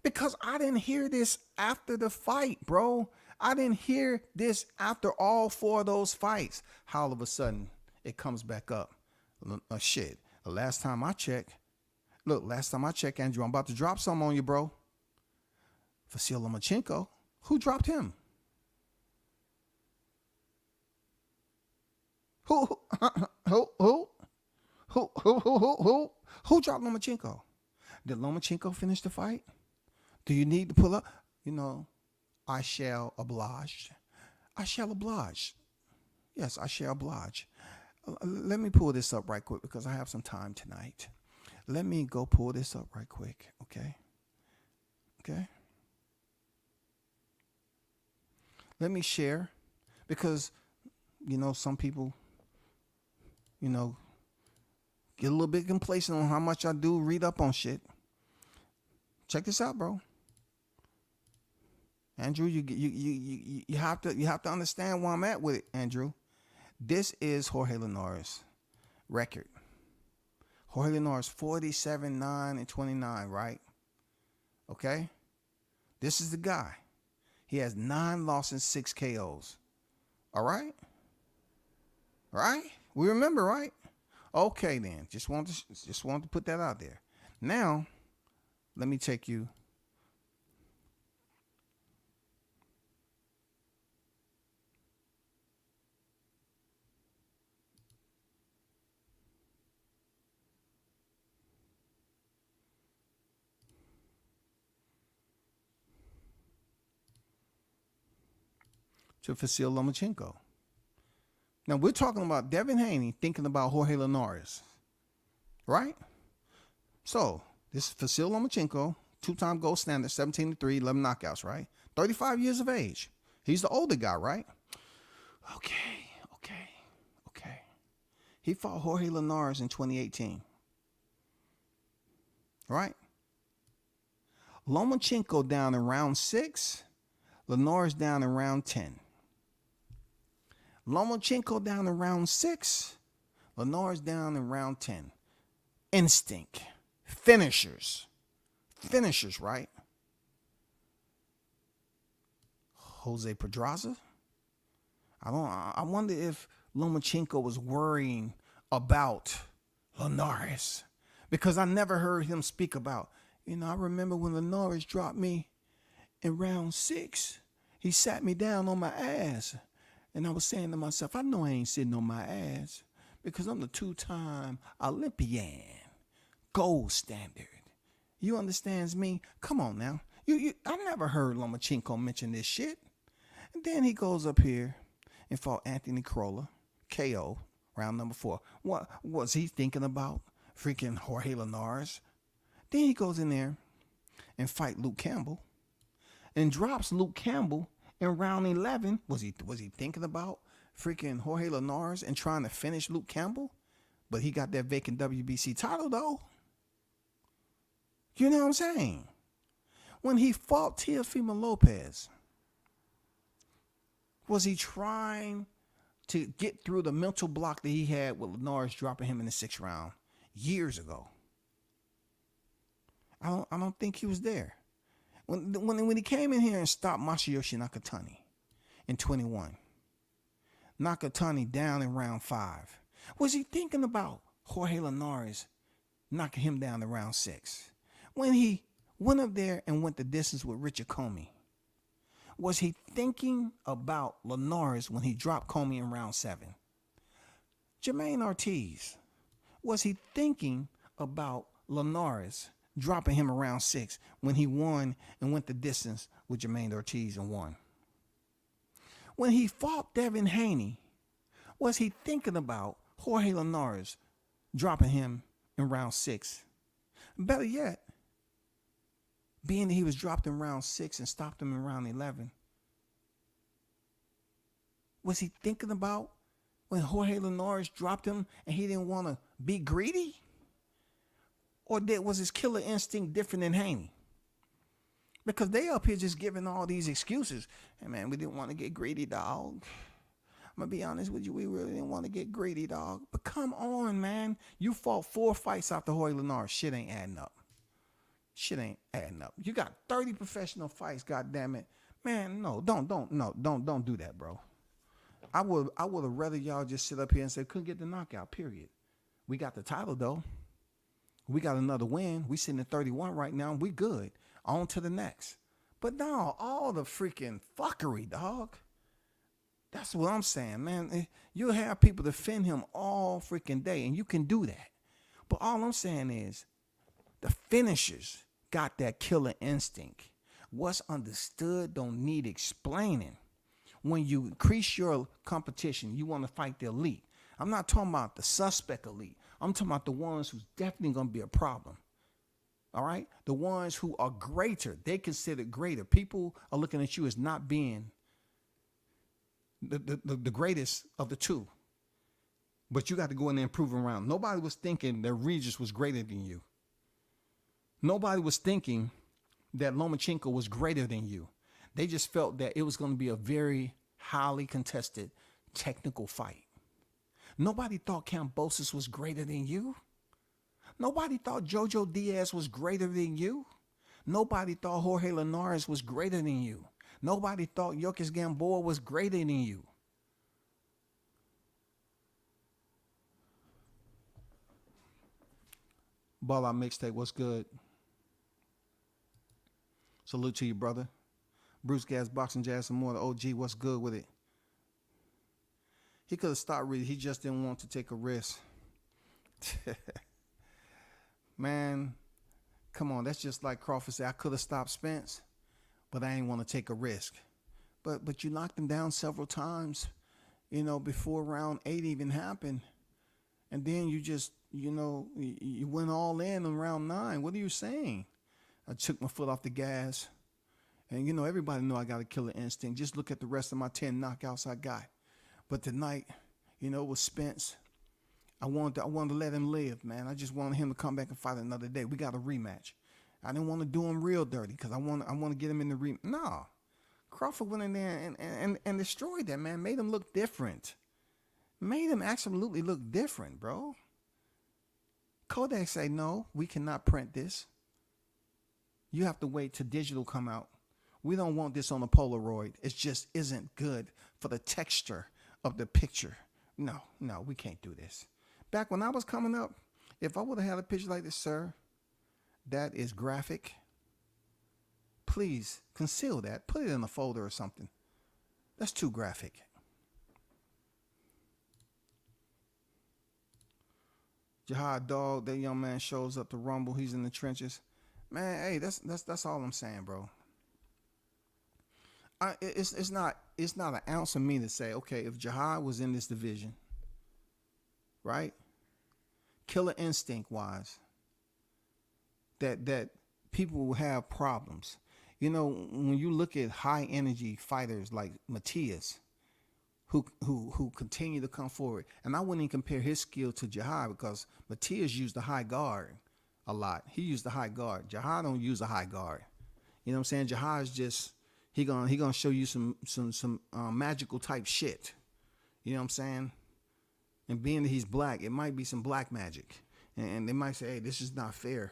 Because I didn't hear this after the fight, bro. I didn't hear this after all 4 of those fights. How all of a sudden it comes back up. Shit. The last time I checked, Andrew, I'm about to drop something on you, bro. Vasily Lomachenko, who dropped him? Who dropped Lomachenko? Did Lomachenko finish the fight? Do you need to pull up? I shall oblige. Yes, I shall oblige. Let me pull this up right quick because I have some time tonight. Let me go pull this up right quick, okay? Okay? Let me share because, some people, get a little bit complacent on how much I do read up on shit. Check this out, bro. Andrew, you have to understand where I'm at with it, Andrew. This is Jorge Linares' record. Jorge Linares 47-9-29, right? Okay? This is the guy. He has 9 losses, 6 KOs. All right? All right? We remember, right? Okay, then. Just want to put that out there. Now, let me take you to Vasily Lomachenko. Now, we're talking about Devin Haney thinking about Jorge Linares, right? So, this is Vasily Lomachenko, 2-time gold standard, 17-3, 11 knockouts, right? 35 years of age. He's the older guy, right? Okay. He fought Jorge Linares in 2018, right? Lomachenko down in round 6, Linares down in round 10. Lomachenko down in round 6, Linares down in round 10. Instinct. Finishers, right? Jose Pedraza. I wonder if Lomachenko was worrying about Linares because I never heard him speak about, I remember when Linares dropped me in round 6, he sat me down on my ass. And I was saying to myself, I know I ain't sitting on my ass because I'm the 2-time Olympian, gold standard. You understands me? Come on now. I never heard Lomachenko mention this shit. And then he goes up here and fought Anthony Crolla, KO, round number 4. What was he thinking about? Freaking Jorge Linares. Then he goes in there and fight Luke Campbell and drops Luke Campbell in round 11. Was he thinking about freaking Jorge Linares and trying to finish Luke Campbell? But he got that vacant WBC title, though. You know what I'm saying? When he fought Teofimo Lopez, was he trying to get through the mental block that he had with Linares dropping him in the 6th round years ago? I don't think he was there. When he came in here and stopped Masayoshi Nakatani in 21, Nakatani down in round 5, was he thinking about Jorge Linares knocking him down to round 6? When he went up there and went the distance with Richard Comey, was he thinking about Linares when he dropped Comey in round 7? Jermaine Ortiz, was he thinking about Linares dropping him around 6 when he won and went the distance with Jermaine Ortiz and won? When he fought Devin Haney, was he thinking about Jorge Linares dropping him in round 6? Better yet, being that he was dropped in round 6 and stopped him in round 11, was he thinking about when Jorge Linares dropped him and he didn't want to be greedy? Or was his killer instinct different than Haney? Because they up here just giving all these excuses. Hey, man, we didn't want to get greedy, dog. I'm going to be honest with you. We really didn't want to get greedy, dog. But come on, man. You fought 4 fights after Jorge Linares. Shit ain't adding up. Shit ain't adding up. You got 30 professional fights, goddamn it. Man, no, don't do that, bro. I would have rather y'all just sit up here and say couldn't get the knockout, period. We got the title though. We got another win. We sitting at 31 right now. We good. On to the next. But no, all the freaking fuckery, dog. That's what I'm saying, man. You'll have people defend him all freaking day, and you can do that. But all I'm saying is the finishers got that killer instinct. What's understood don't need explaining. When you increase your competition, you want to fight the elite. I'm not talking about the suspect elite. I'm talking about the ones who's definitely going to be a problem. All right? The ones who are greater, they consider greater. People are looking at you as not being the greatest of the two. But you got to go in there and prove them around. Nobody was thinking that Regis was greater than you. Nobody was thinking that Lomachenko was greater than you. They just felt that it was going to be a very highly contested technical fight. Nobody thought Kambosos was greater than you. Nobody thought Jojo Diaz was greater than you. Nobody thought Jorge Linares was greater than you. Nobody thought Yildiz Gamboa was greater than you. Ball Out Mixtape, what's good? Salute to you, brother. Bruce Gas, Boxing Jazz, some more. The OG, what's good with it? He could have stopped reading. He just didn't want to take a risk. Man, come on. That's just like Crawford said, I could have stopped Spence, but I ain't want to take a risk. But you knocked him down several times, before round 8 even happened. And then you just, you went all in on round 9. What are you saying? I took my foot off the gas. And, everybody know I got a killer instinct. Just look at the rest of my 10 knockouts I got. But tonight, with Spence, I wanted to let him live, man. I just wanted him to come back and fight another day. We got a rematch. I didn't want to do him real dirty because I want to get him in the rematch. No. Crawford went in there and destroyed that, man. Made him look different. Made him absolutely look different, bro. Kodak say, no, we cannot print this. You have to wait till digital come out. We don't want this on a Polaroid. It just isn't good for the texture of the picture. No, we can't do this. Back when I was coming up, if I would have had a picture like this, sir, that is graphic. Please conceal that. Put it in a folder or something. That's too graphic. Jihad Dog, that young man shows up to Rumble. He's in the trenches. Man, hey, that's all I'm saying, bro. It's not an ounce of me to say, okay, if Jihad was in this division, right? Killer instinct wise, that people will have problems. When you look at high energy fighters like Matias, who continue to come forward, and I wouldn't even compare his skill to Jihad because Matias used the high guard a lot. He used the high guard. Jihad don't use a high guard. You know what I'm saying? Jihad is just he gonna show you some magical type shit. You know what I'm saying? And being that he's black, it might be some black magic, and they might say, hey, this is not fair.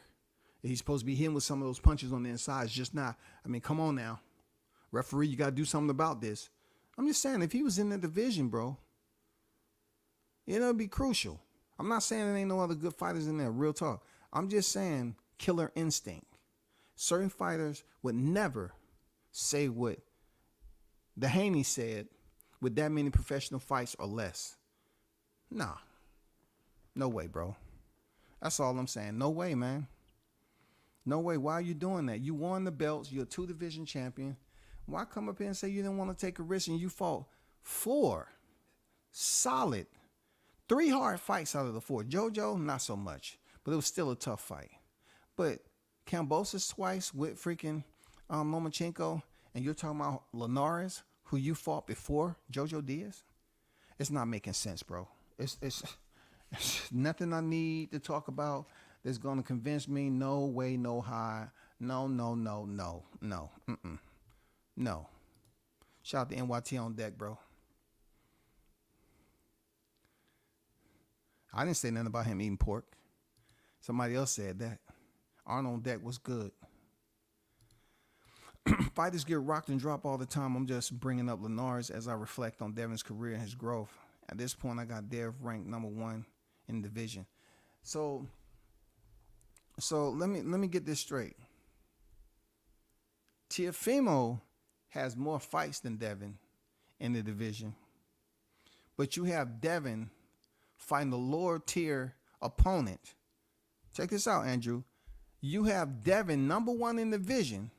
He's supposed to be hitting with some of those punches on the inside. It's just not. I mean, come on now, referee, you got to do something about this. I'm just saying, if he was in the division, bro, it'd be crucial. I'm not saying there ain't no other good fighters in there. Real talk. I'm just saying killer instinct. Certain fighters would never say what the Haney said with that many professional fights or less. Nah. No way, bro. That's all I'm saying. No way, man. No way. Why are you doing that? You won the belts. You're a 2-division champion. Why come up here and say you didn't want to take a risk and you fought 4 solid, 3 hard fights out of the 4. JoJo, not so much, but it was still a tough fight. But Kambosos twice with freaking Lomachenko, and you're talking about Linares, who you fought before Jojo Diaz? It's not making sense, bro. It's nothing I need to talk about that's going to convince me. No way, no how, No. No. Shout out to NYT on deck, bro. I didn't say nothing about him eating pork. Somebody else said that. Arnold on deck was good. Fighters get rocked and dropped all the time. I'm just bringing up Linares as I reflect on Devin's career and his growth. At this point, I got Dev ranked number 1 in the division. So let me get this straight. Teofimo has more fights than Devin in the division, but you have Devin fighting a lower tier opponent. Check this out, Andrew. You have Devin number 1 in the division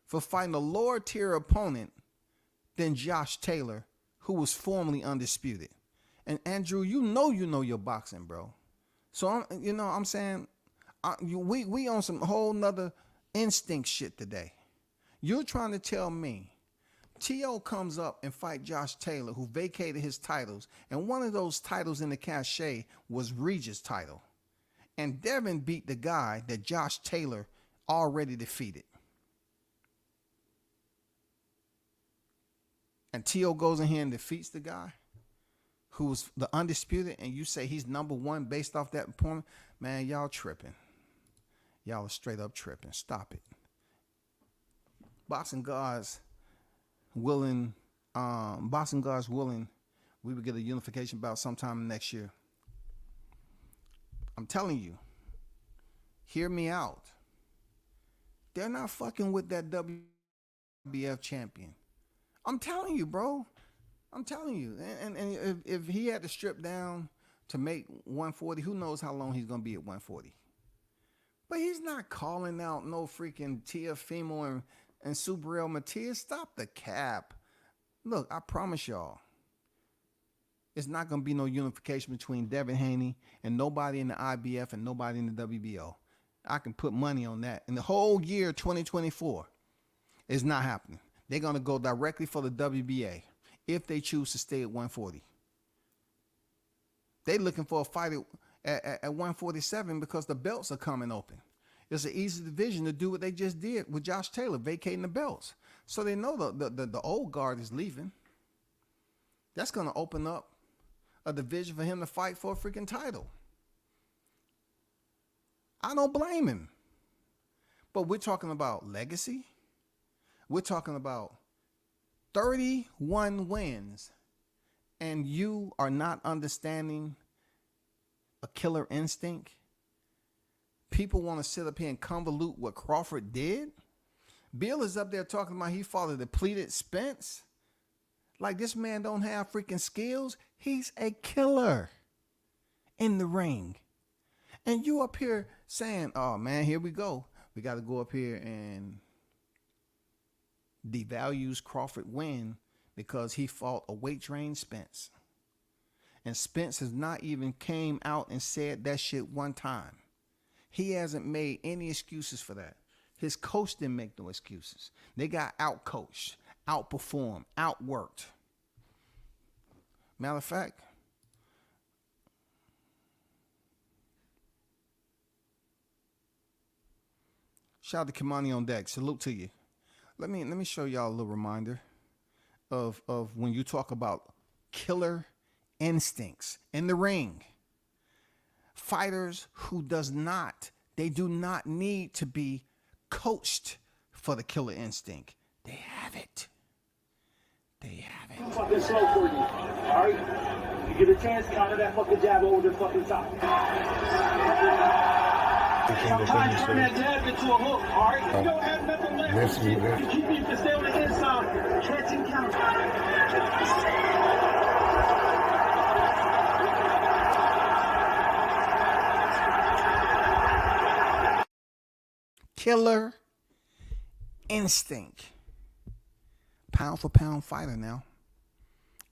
for fighting a lower tier opponent than Josh Taylor, who was formerly undisputed. And Andrew, you know your boxing, bro. So I'm saying we on some whole nother instinct shit today. You're trying to tell me T.O. comes up and fight Josh Taylor, who vacated his titles, and one of those titles in the cachet was Regis' title. And Devin beat the guy that Josh Taylor already defeated. And T.O. goes in here and defeats the guy who's the undisputed, and you say he's number 1 based off that opponent? Man, y'all tripping. Y'all are straight up tripping. Stop it. Boxing Gods willing, we would get a unification bout sometime next year. I'm telling you, hear me out. They're not fucking with that WBF champion. I'm telling you, bro. I'm telling you. And if he had to strip down to make 140, who knows how long he's going to be at 140. But he's not calling out no freaking Teofimo and Subriel Matias. Stop the cap. Look, I promise y'all, it's not going to be no unification between Devin Haney and nobody in the IBF and nobody in the WBO. I can put money on that. And the whole year 2024 is not happening. They're going to go directly for the WBA if they choose to stay at 140. They're looking for a fight at 147 because the belts are coming open. It's an easy division to do what they just did with Josh Taylor, vacating the belts. So they know the old guard is leaving. That's going to open up a division for him to fight for a freaking title. I don't blame him. But we're talking about legacy. We're talking about 31 wins, and you are not understanding a killer instinct. People want to sit up here and convolute what Crawford did. Bill is up there talking about he fought a depleted Spence. Like this man don't have freaking skills. He's a killer in the ring. And you up here saying, oh man, here we go. We got to go up here and devalues Crawford win because he fought a weight-trained Spence. And Spence has not even came out and said that shit one time. He hasn't made any excuses for that. His coach didn't make no excuses. They got out-coached, outperformed, outworked. Matter of fact, shout out to Kimani on deck. Salute to you. Let me show y'all a little reminder of when you talk about killer instincts in the ring. Fighters who they do not need to be coached for the killer instinct. They have it. They have it. Fucking slow for you. All right? You get a chance, counter that fucking jab over the fucking top. Sometimes turn that jab into a hook, all right? You don't have nothing left. You keep me to stay on the inside. Catching counter. Killer instinct. Pound for pound fighter now.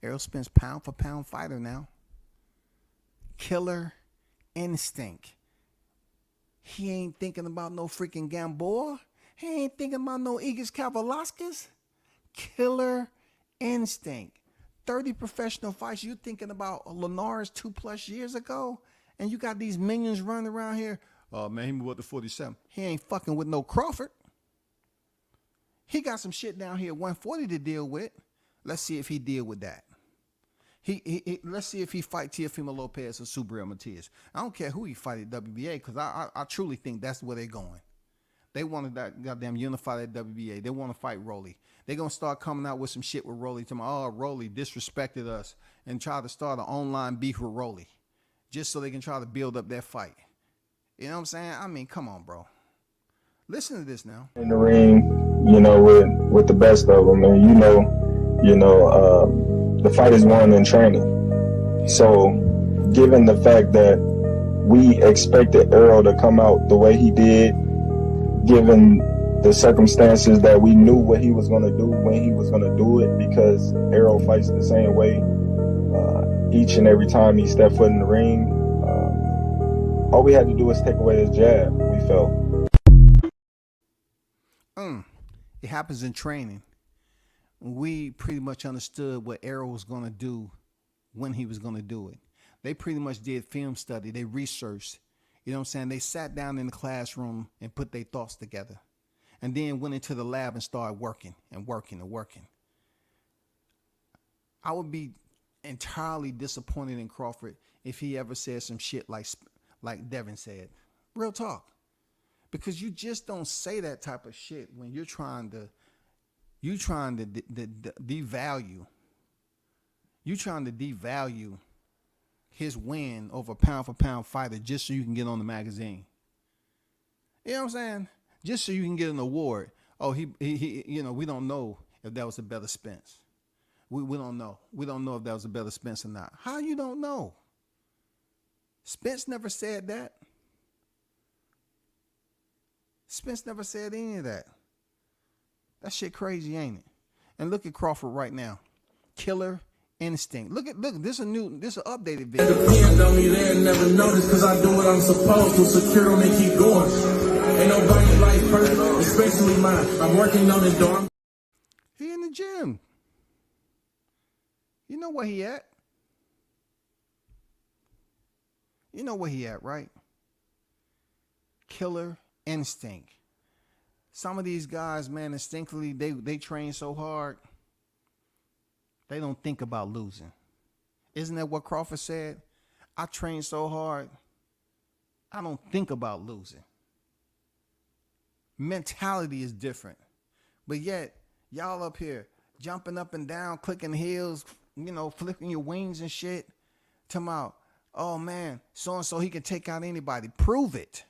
Errol Spence, pound for pound fighter now. Killer instinct. He ain't thinking about no freaking Gamboa. He ain't thinking about no Igis Kavalauskas. Killer instinct. 30 professional fights. You thinking about Linares 2+ years ago? And you got these minions running around here. Oh, man, he moved up to 47. He ain't fucking with no Crawford. He got some shit down here at 140 to deal with. Let's see if he deal with that. Let's see if he fight Teofimo Lopez or Subriel Matias. I don't care who he fight at WBA, because I truly think that's where they're going. They want to goddamn unify that WBA. They want to fight Rolly. They're going to start coming out with some shit with Rolly. Rolly disrespected us, and try to start an online beef with Rolly just so they can try to build up that fight. You know what I'm saying? I mean, come on, bro. Listen to this now. In the ring, with the best of them, and the fight is won in training. So, given the fact that we expected Errol to come out the way he did, given the circumstances that we knew what he was going to do when he was going to do it, because Errol fights the same way each and every time he stepped foot in the ring. All we had to do was take away his jab, we felt. It happens in training. We pretty much understood what Errol was going to do when he was going to do it. They pretty much did film study. They researched. You know what I'm saying? They sat down in the classroom and put their thoughts together, and then went into the lab and started working and working and working. I would be entirely disappointed in Crawford if he ever said some shit like Devin said. Real talk. Because you just don't say that type of shit when you're trying to devalue. You're trying to devalue his win over a pound for pound fighter just so you can get on the magazine. You know what I'm saying? Just so you can get an award. Oh, he we don't know if that was a better Spence. We don't know. We don't know if that was a better Spence or not. How you don't know? Spence never said that. Spence never said any of that. That shit crazy, ain't it? And look at Crawford right now. Killer instinct. Look, this is an updated video. Depend on me, they'll never notice, because I do what I'm supposed to. Secure them and keep going. Ain't nobody like first, especially mine. I'm working on the door. He in the gym. You know where he at? You know where he at, right? Killer instinct. Some of these guys, man, instinctively, they train so hard, they don't think about losing. Isn't that what Crawford said? I train so hard, I don't think about losing. Mentality is different. But yet, y'all up here jumping up and down, clicking heels, flipping your wings and shit. Talking about, oh man, so-and-so, he can take out anybody. Prove it.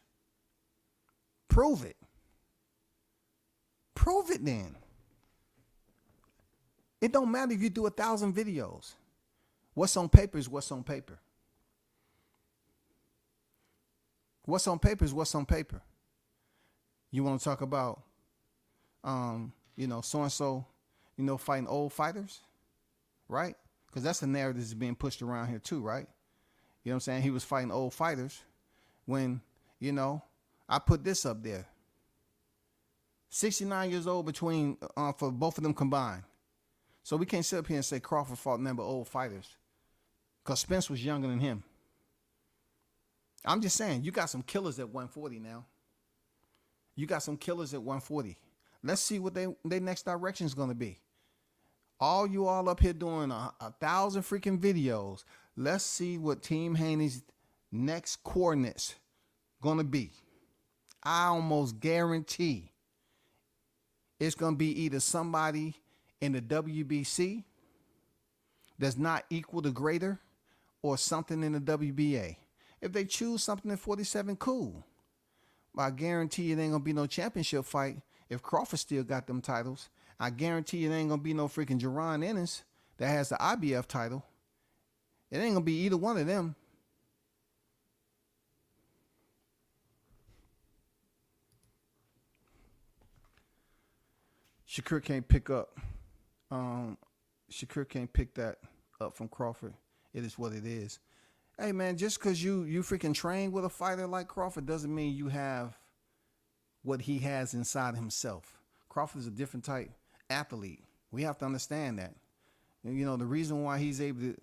Prove it. Prove it then. It don't matter if you do 1,000 videos. What's on paper is what's on paper. What's on paper is what's on paper. You want to talk about, so-and-so, fighting old fighters, right? Because that's the narrative that's being pushed around here too, right? You know what I'm saying? He was fighting old fighters when, I put this up there. 69 years old between for both of them combined. So we can't sit up here and say Crawford fought number old fighters, because Spence was younger than him. I'm just saying, you got some killers at 140 now. You got some killers at 140. Let's see what their next direction is going to be. All you all up here doing 1,000 freaking videos. Let's see what Team Haney's next coordinates going to be. I almost guarantee it's going to be either somebody in the WBC that's not equal to greater, or something in the WBA. If they choose something in 47, cool. But I guarantee it ain't going to be no championship fight if Crawford still got them titles. I guarantee it ain't going to be no freaking Jaron Ennis that has the IBF title. It ain't going to be either one of them. Shakur can't pick up. Shakur can't pick that up from Crawford. It is what it is. Hey man, just because you freaking train with a fighter like Crawford doesn't mean you have what he has inside himself. Crawford is a different type athlete. We have to understand that. And, the reason why he's able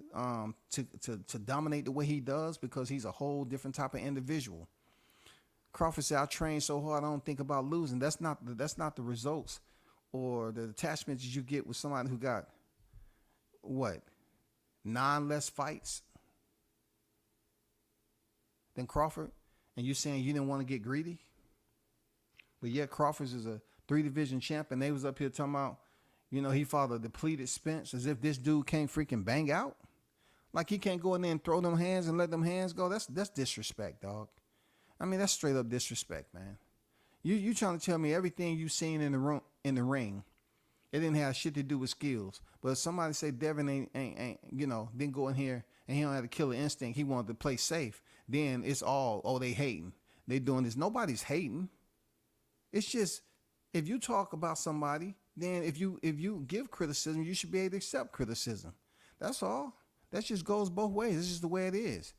to dominate the way he does, because he's a whole different type of individual. Crawford said, "I train so hard, I don't think about losing." That's not the results or the attachments that you get with somebody who got what 9 less fights than Crawford, and you saying you didn't want to get greedy, but yet Crawford is a 3-division champ, and they was up here talking about, you know, he fought a depleted Spence, as if this dude can't freaking bang out. Like he can't go in there and throw them hands and let them hands go. That's disrespect, dog. I mean, that's straight up disrespect, man. You trying to tell me everything you seen in the ring, it didn't have shit to do with skills. But if somebody say Devin ain't you know, didn't go in here and he don't have a killer instinct, he wanted to play safe, then it's all, oh, they hating. They doing this. Nobody's hating. It's just, if you talk about somebody, then if you give criticism, you should be able to accept criticism. That's all. That just goes both ways. It's just the way it is.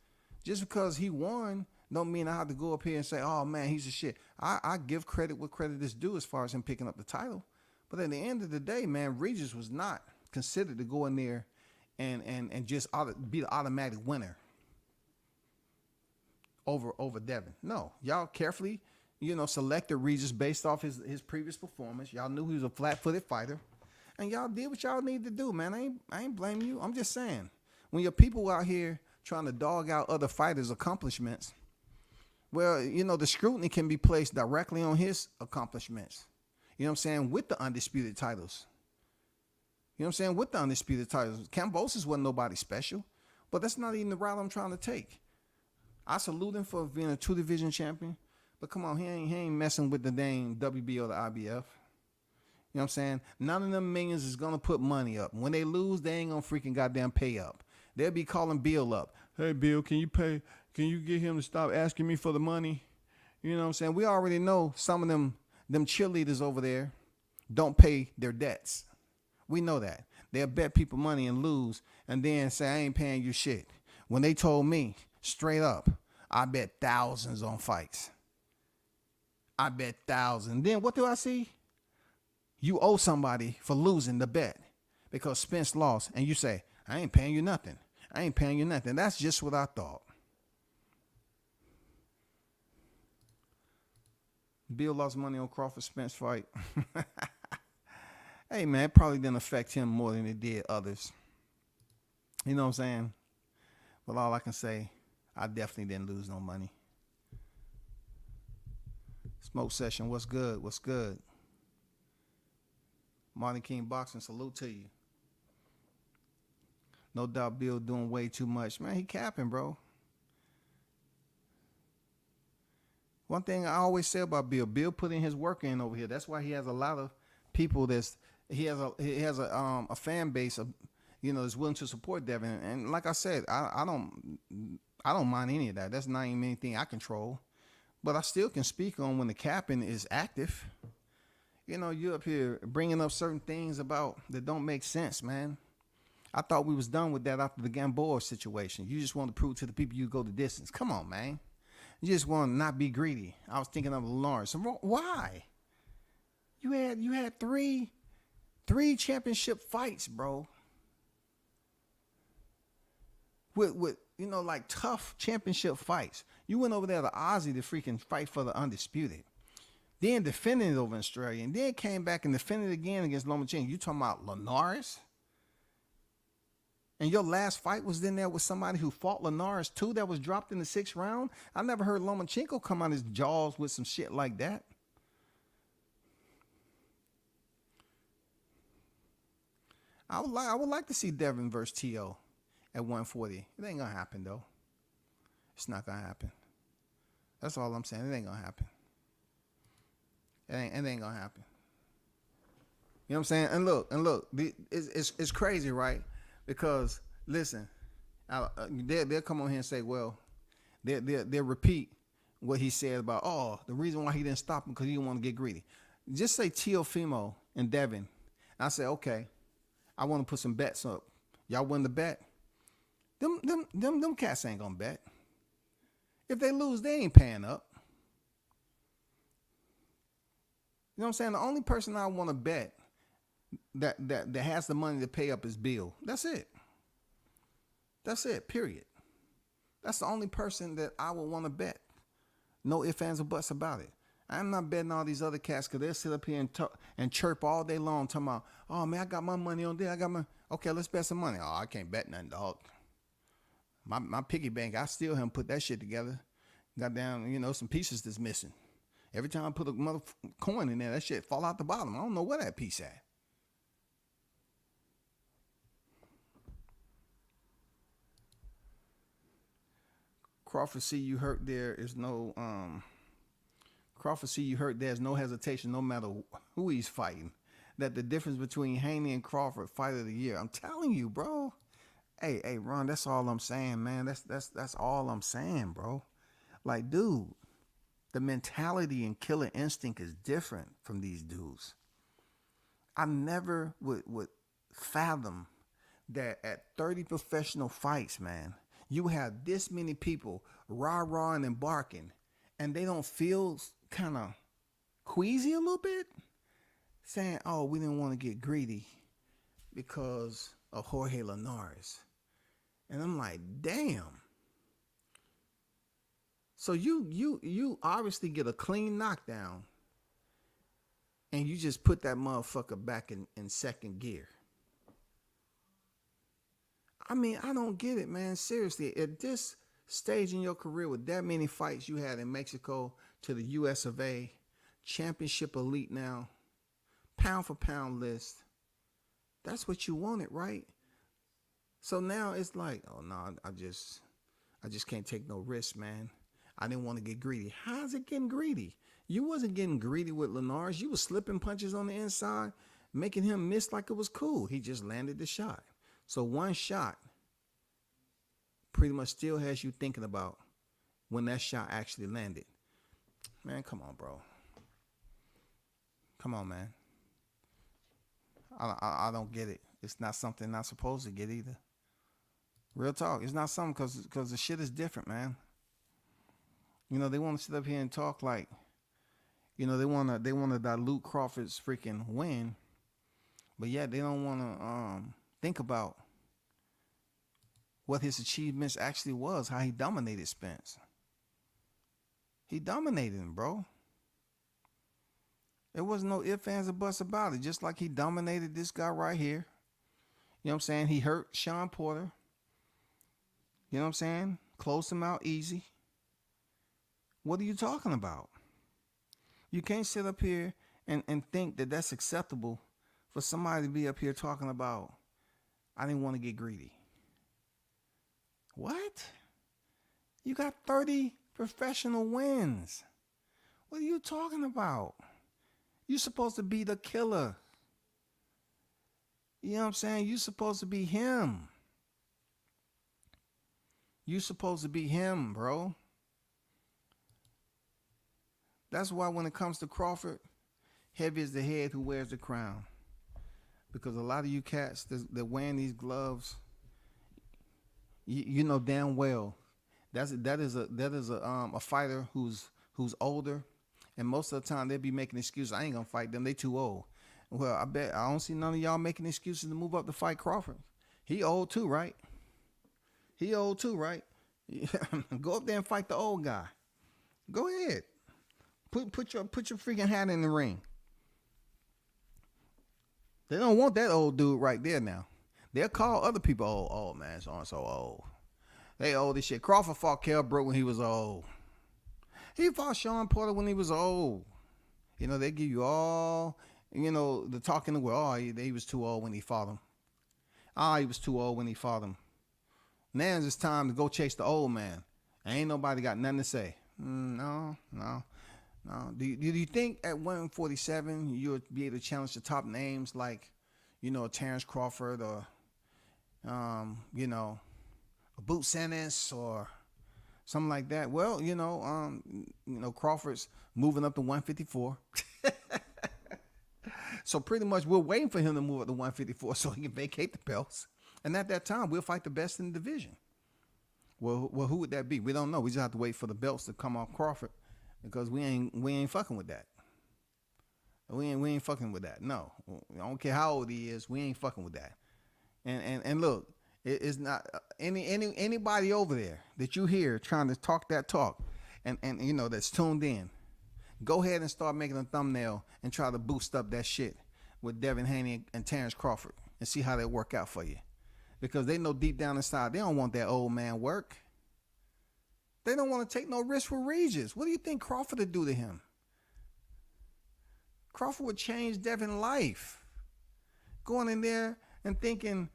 Just because he won don't mean I have to go up here and say, oh man, he's a shit. I give credit what credit is due as far as him picking up the title. But at the end of the day, man, Regis was not considered to go in there and just be the automatic winner over Devin. No, y'all carefully, you know, selected Regis based off his previous performance. Y'all knew he was a flat-footed fighter, and y'all did what y'all need to do, man. I ain't blaming you. I'm just saying, when your people out here trying to dog out other fighters' accomplishments, well, you know, the scrutiny can be placed directly on his accomplishments. You know what I'm saying? With the undisputed titles. You know what I'm saying? With the undisputed titles. Kambosos wasn't nobody special, but that's not even the route I'm trying to take. I salute him for being a 2-division champion, but come on, he ain't messing with the dang WB or the IBF. You know what I'm saying? None of them millions is going to put money up. When they lose, they ain't going to freaking goddamn pay up. They'll be calling Bill up. Hey, Bill, can you pay? Can you get him to stop asking me for the money? You know what I'm saying? We already know some of them cheerleaders over there don't pay their debts. We know that. They'll bet people money and lose and then say, I ain't paying you shit. When they told me straight up, I bet thousands on fights. I bet thousands. Then what do I see? You owe somebody for losing the bet because Spence lost, and you say, I ain't paying you nothing. I ain't paying you nothing. That's just what I thought. Bill lost money on Crawford Spence fight. Hey, man, it probably didn't affect him more than it did others. You know what I'm saying? But all I can say, I definitely didn't lose no money. Smoke Session, what's good? What's good? Martin King Boxing, salute to you. No doubt Bill doing way too much. Man, he capping, bro. One thing I always say about Bill put in his work in over here. That's why he has a lot of people he has a fan base of, you know, that's willing to support Devin. And like I said, I don't mind any of that. That's not even anything I control. But I still can speak on when the capping is active. You know, you up here bringing up certain things about that don't make sense, man. I thought we was done with that after the Gamboa situation. You just want to prove to the people you go the distance. Come on, man. You just want to not be greedy. I was thinking of Lawrence. Why? You had three championship fights, bro. With you know, like tough championship fights. You went over there to Ozzy to freaking fight for the undisputed. Then defended it over in Australia. And then came back and defended it again against Lomachenko. You talking about Linares? And your last fight was in there with somebody who fought Linares too, that was dropped in the 6th round? I never heard Lomachenko come out his jaws with some shit like that. I would like to see Devin versus T.O. at 140. It ain't gonna happen though. It's not gonna happen. That's all I'm saying. It ain't gonna happen. It ain't gonna happen. You know what I'm saying? And look, it's crazy, right? Because listen, they'll come on here and say, well, they'll repeat what he said about, oh, the reason why he didn't stop him because he didn't want to get greedy. Just say Teofimo and Devin. I say, okay, I want to put some bets up. Y'all win the bet. Them cats ain't gonna bet. If they lose, they ain't paying up. You know what I'm saying? The only person I want to bet that has the money to pay up is Bill. That's it. That's it, period. That's the only person that I would want to bet. No ifs, ands, or buts about it. I'm not betting all these other cats because they'll sit up here and talk and chirp all day long talking about, oh, man, I got my money on there. I got my, okay, let's bet some money. Oh, I can't bet nothing, dog. My piggy bank, I still haven't put that shit together. Got down, you know, some pieces that's missing. Every time I put a mother coin in there, that shit fall out the bottom. I don't know where that piece at. Crawford, see you hurt. There is no Crawford, see you hurt. There's no hesitation, no matter who he's fighting. That the difference between Haney and Crawford, fight of the year. I'm telling you, bro. Hey, Ron, that's all I'm saying, man. That's all I'm saying, bro. Like, dude, the mentality and killer instinct is different from these dudes. I never would fathom that at 30 professional fights, man, you have this many people rah-rahing and barking, and they don't feel kind of queasy a little bit, saying, oh, we didn't want to get greedy because of Jorge Linares. And I'm like, damn. So you obviously get a clean knockdown, and you just put that motherfucker back in second gear. I mean, I don't get it, man. Seriously, at this stage in your career with that many fights you had in Mexico to the US of A, championship elite now, pound for pound list, that's what you wanted, right? So now it's like, oh no, I just can't take no risks, man. I didn't want to get greedy. How's it getting greedy? You wasn't getting greedy with Linares. You was slipping punches on the inside, making him miss like it was cool. He just landed the shot. So one shot pretty much still has you thinking about when that shot actually landed. Man, come on, bro. Come on, man. I don't get it. It's not something I'm supposed to get either. Real talk. It's not something because the shit is different, man. You know, they want to sit up here and talk like, you know, they want to dilute Crawford's freaking win, but yet they don't want to think about what his achievements actually was, how he dominated Spence. He dominated him, bro. There was no ifs, ands, or buts about it. Just like he dominated this guy right here. You know what I'm saying? He hurt Sean Porter. You know what I'm saying? Closed him out easy. What are you talking about? You can't sit up here and think that that's acceptable for somebody to be up here talking about, I didn't want to get greedy. What? You got 30 professional wins. What are you talking about? You're supposed to be the killer. You know what I'm saying? You're supposed to be him. You're supposed to be him, bro. That's why when it comes to Crawford, heavy is the head who wears the crown. Because a lot of you cats that wearing these gloves, you know damn well that is a fighter who's older, and most of the time they'll be making excuses. I ain't gonna fight them. They too old. Well, I bet I don't see none of y'all making excuses to move up to fight Crawford. He old too, right? He old too, right? Go up there and fight the old guy. Go ahead. Put your freaking hat in the ring. They don't want that old dude right there now. They'll call other people old. Oh man, so old. They old as shit. Crawford fought Kell Brook when he was old. He fought Sean Porter when he was old. You know, they give you all, you know, the talk in the world. Oh, he was too old when he fought him. He was too old when he fought him. Now it's time to go chase the old man. Ain't nobody got nothing to say. No. Do you think at 147 you'll be able to challenge the top names like, you know, Terrence Crawford or, you know, Boot Sanders or something like that? Well, you know, Crawford's moving up to 154. So pretty much we're waiting for him to move up to 154 so he can vacate the belts. And at that time, we'll fight the best in the division. Well, who would that be? We don't know. We just have to wait for the belts to come off Crawford because we ain't fucking with that. We ain't fucking with that. No, I don't care how old he is. We ain't fucking with that. And look, it's not anybody over there that you hear trying to talk that talk, and you know that's tuned in. Go ahead and start making a thumbnail and try to boost up that shit with Devin Haney and Terrence Crawford and see how that work out for you. Because they know deep down inside they don't want that old man work. They don't want to take no risk with Regis. What do you think Crawford would do to him? Crawford would change Devin's life. Going in there and thinking,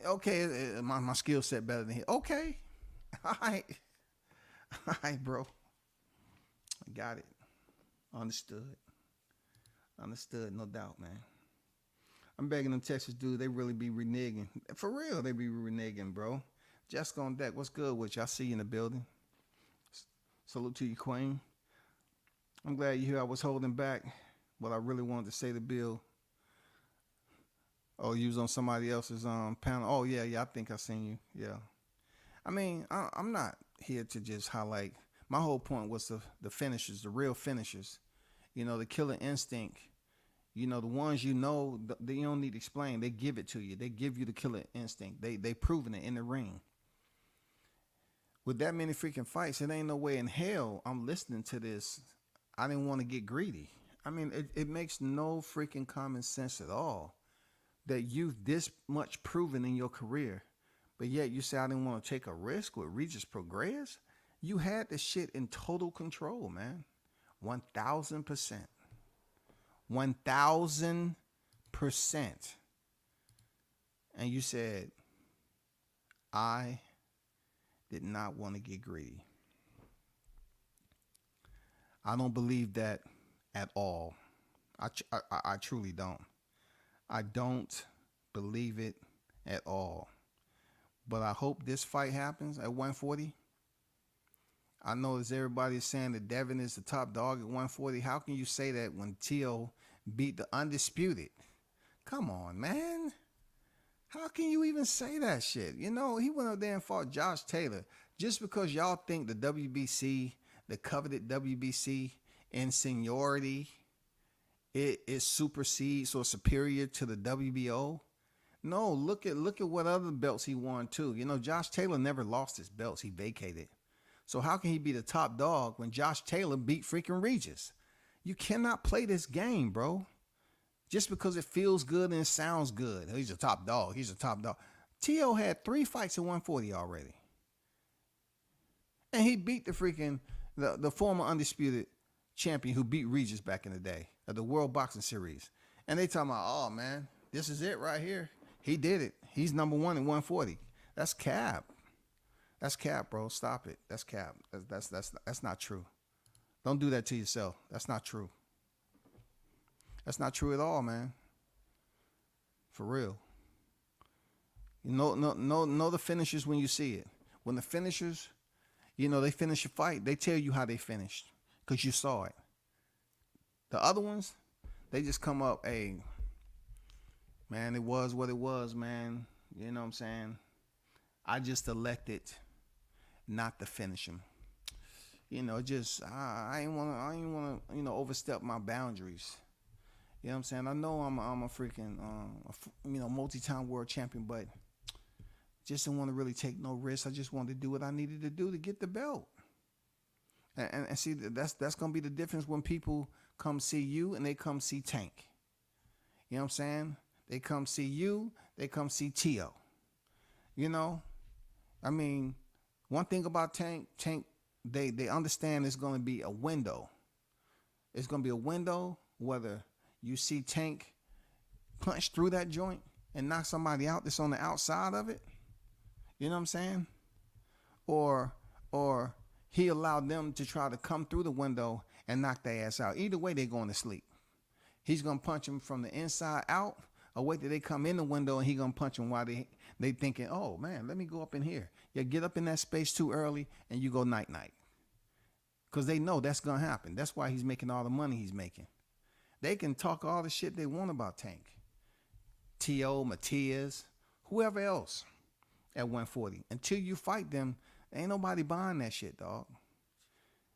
okay, my skill set better than his. Okay. All right, bro. I got it. Understood, no doubt, man. I'm begging them Texas dudes, they really be reneging. For real, they be reneging, bro. Jessica on deck, what's good with you? I see you in the building. Salute to you, Queen. I'm glad you here. I was holding back what I really wanted to say to Bill. Oh, you was on somebody else's panel. Oh, yeah, I think I seen you. Yeah. I mean, I'm not here to just highlight. My whole point was the finishers, the real finishers. You know, the killer instinct. You know, the ones you know, they don't need to explain. They give it to you. They give you the killer instinct. They proven it in the ring. With that many freaking fights, it ain't no way in hell I'm listening to this. I didn't want to get greedy. I mean, it makes no freaking common sense at all that you've this much proven in your career, but yet you say I didn't want to take a risk with Regis Prograis. You had the shit in total control, man. 1,000%. 1,000%. And you said, I did not want to get greedy. I don't believe that at all. I truly don't. I don't believe it at all. But I hope this fight happens at 140. I know as everybody is saying that Devin is the top dog at 140. How can you say that when Tio beat the Undisputed? Come on, man. How can you even say that shit? You know, he went up there and fought Josh Taylor just because y'all think the WBC, the coveted WBC in seniority, it supersedes or superior to the WBO. No, look at what other belts he won too. You know, Josh Taylor never lost his belts. He vacated. So how can he be the top dog when Josh Taylor beat freaking Regis? You cannot play this game, bro. Just because it feels good and it sounds good. He's a top dog. He's a top dog. T.O. had 3 fights at 140 already. And he beat the freaking, the former undisputed champion who beat Regis back in the day of the World Boxing Series. And they talking about, oh man, this is it right here. He did it. He's number 1 at 140. That's cap. That's cap, bro. Stop it. That's cap. That's not true. Don't do that to yourself. That's not true. That's not true at all, man. For real. You know the finishers when you see it. When the finishers, you know, they finish a fight, they tell you how they finished because you saw it. The other ones, they just come up, hey, man, it was what it was, man. You know what I'm saying? I just elected not to finish him. You know, just I ain't wanna, you know, overstep my boundaries. You know what I'm saying? I know I'm a freaking, you know, multi-time world champion, but just didn't want to really take no risks. I just wanted to do what I needed to do to get the belt. And see, that's gonna be the difference when people come see you and they come see Tank. You know what I'm saying? They come see you, they come see Tio. You know, I mean, one thing about Tank, they understand it's gonna be a window. It's gonna be a window whether you see Tank punch through that joint and knock somebody out that's on the outside of it. You know what I'm saying? Or he allowed them to try to come through the window and knock their ass out. Either way, they're going to sleep. He's going to punch them from the inside out, or wait till they come in the window and he's going to punch them while they thinking, oh, man, let me go up in here. You get up in that space too early and you go night-night. Because they know that's going to happen. That's why he's making all the money he's making. They can talk all the shit they want about Tank. T.O., Matias, whoever else at 140. Until you fight them, ain't nobody buying that shit, dog.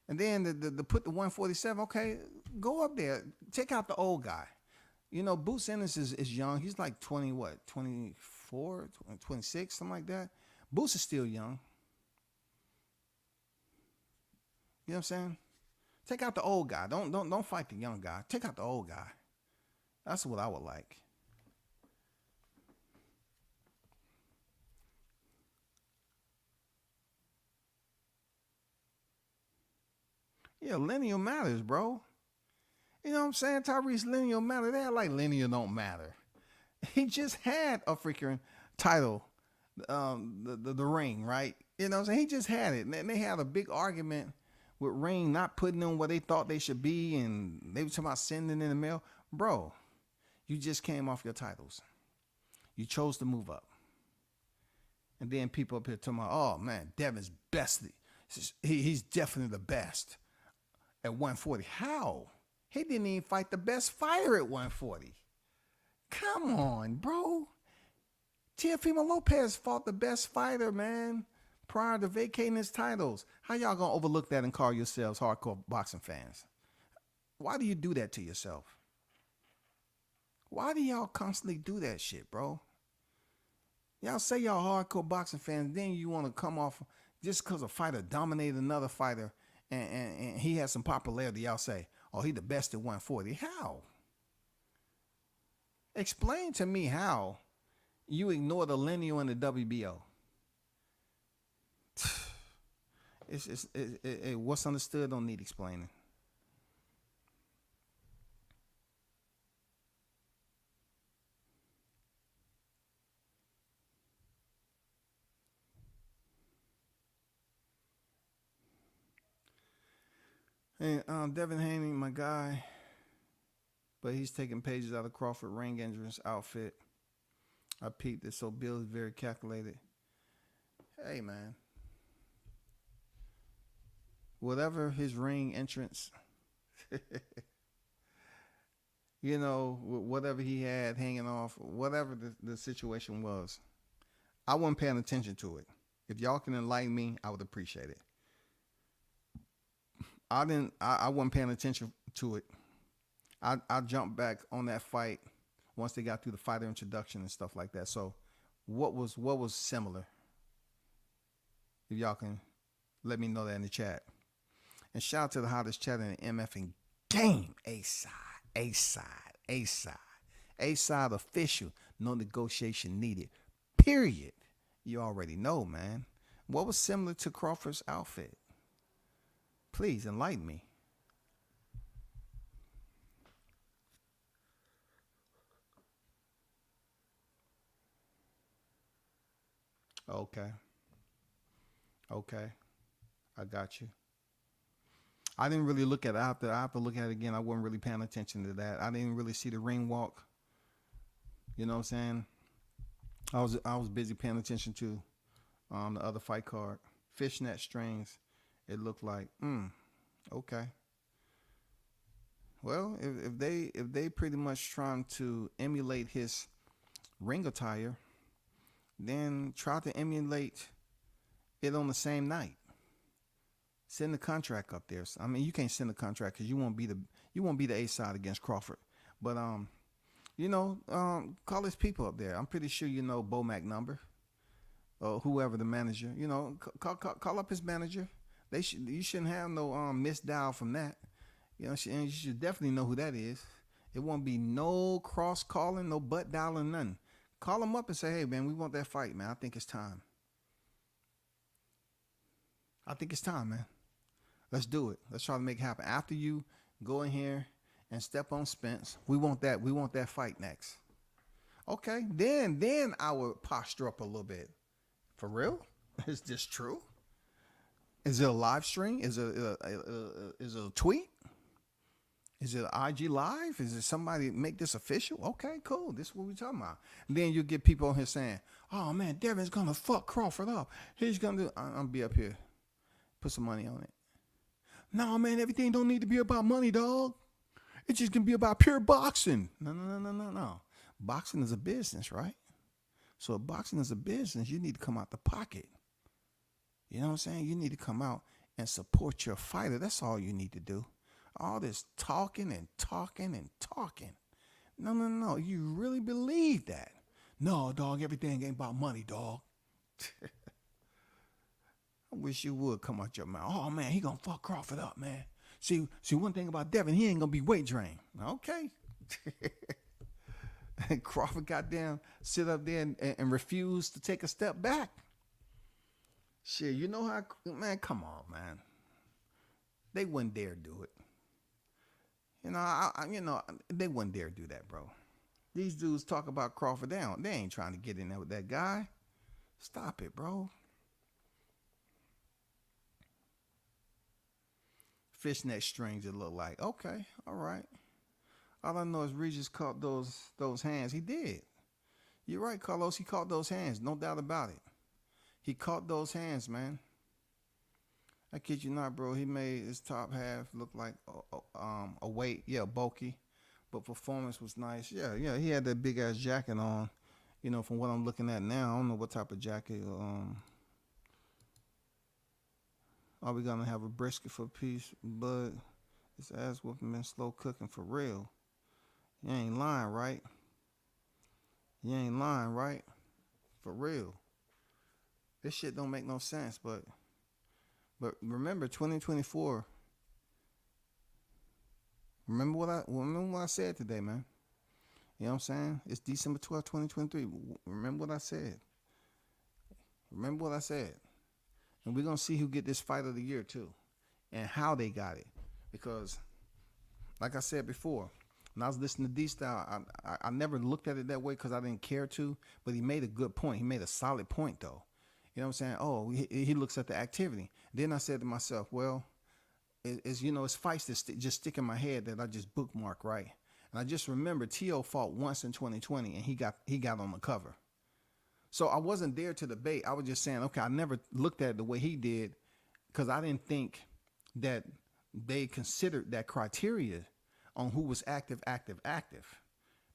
And then the put the 147, okay, go up there. Take out the old guy. You know, Boots Ennis is young. He's like 24, 26, something like that. Boots is still young. You know what I'm saying? Take out the old guy. Don't fight the young guy. Take out the old guy. That's what I would like. Yeah, lineal matters, bro. You know what I'm saying? Tyrese lineal matter. They act like lineal don't matter. He just had a freaking title, the ring, right? You know what I'm saying? He just had it. And they had a big argument with Ring not putting them where they thought they should be, and they were talking about sending in the mail. Bro, you just came off your titles. You chose to move up. And then people up here talking about, oh man, Devin's best. He's definitely the best at 140. How? He didn't even fight the best fighter at 140. Come on, bro. Teofimo Lopez fought the best fighter, man, prior to vacating his titles. How y'all gonna overlook that and call yourselves hardcore boxing fans? Why do you do that to yourself? Why do y'all constantly do that shit, bro? Y'all say y'all hardcore boxing fans, then you want to come off just because a fighter dominated another fighter and he has some popularity. Y'all say, oh, he the best at 140. How? Explain to me how you ignore the lineal and the WBO. What's understood don't need explaining. And Devin Haney, my guy, but he's taking pages out of Crawford ring entrance outfit. I peeped it, so Bill is very calculated. Hey, man. Whatever his ring entrance, you know, whatever he had hanging off, whatever the situation was, I wasn't paying attention to it. If y'all can enlighten me, I would appreciate it. I wasn't paying attention to it. I jumped back on that fight once they got through the fighter introduction and stuff like that. So what was similar? If y'all can let me know that in the chat. And shout out to the hottest chat in the MFing game. A-side official. No negotiation needed. Period. You already know, man. What was similar to Crawford's outfit? Please enlighten me. Okay. I got you. I didn't really look at it. I have to look at it again. I wasn't really paying attention to that. I didn't really see the ring walk. You know what I'm saying? I was busy paying attention to the other fight card. Fishnet strings. It looked like, okay. Well, if they pretty much trying to emulate his ring attire, then try to emulate it on the same night. Send the contract up there. I mean, you can't send the contract because you won't be the A side against Crawford. But call his people up there. I'm pretty sure you know Bo McNumber or whoever the manager. You know, call up his manager. You shouldn't have no misdial from that. You know, and you should definitely know who that is. It won't be no cross calling, no butt dialing, nothing. Call them up and say, hey man, we want that fight, man. I think it's time. Man. Let's do it. Let's try to make it happen. After you go in here and step on Spence, we want that fight next. Okay, then I would posture up a little bit. For real? Is this true? Is it a live stream? Is it a tweet? Is it an IG live? Is it somebody make this official? Okay, cool. This is what we're talking about. And then you get people on here saying, oh man, Devin's gonna fuck Crawford up. He's gonna do. I'm gonna be up here. Put some money on it. No, man, everything don't need to be about money, dog. It's just gonna be about pure boxing. No. Boxing is a business, right? So if boxing is a business, you need to come out the pocket. You know what I'm saying? You need to come out and support your fighter. That's all you need to do. All this talking and talking and talking. No. You really believe that? No, dog, everything ain't about money, dog. I wish you would come out your mouth. Oh, man, he gonna fuck Crawford up, man. See, one thing about Devin, he ain't gonna be weight drained. Okay. And Crawford goddamn sit up there and refuse to take a step back. Shit, you know how, man, come on, man. They wouldn't dare do it. You know, they wouldn't dare do that, bro. These dudes talk about Crawford down. They ain't trying to get in there with that guy. Stop it, bro. Fishnet strings, it look like. Okay, all right. All I know is Regis caught those hands. He did. You're right, Carlos. He caught those hands. No doubt about it. He caught those hands, man. I kid you not, bro. He made his top half look like a weight. Yeah, bulky. But performance was nice. Yeah. He had that big-ass jacket on. You know, from what I'm looking at now, I don't know what type of jacket. Are we going to have a brisket for peace? But this ass whooping been slow cooking for real. You ain't lying, right? You ain't lying, right? For real. This shit don't make no sense, but remember 2024. Remember what I said today, man. You know what I'm saying? It's December 12th, 2023. Remember what I said. Remember what I said. And we're going to see who get this fight of the year too. And how they got it. Because like I said before, when I was listening to D-Style, I never looked at it that way because I didn't care to. But he made a good point. He made a solid point, though. You know what I'm saying? Oh, he looks at the activity. Then I said to myself, well, it's fights that just stick in my head that I just bookmark, right? And I just remember T.O. fought once in 2020, and he got on the cover. So I wasn't there to debate. I was just saying, okay, I never looked at it the way he did because I didn't think that they considered that criteria on who was active.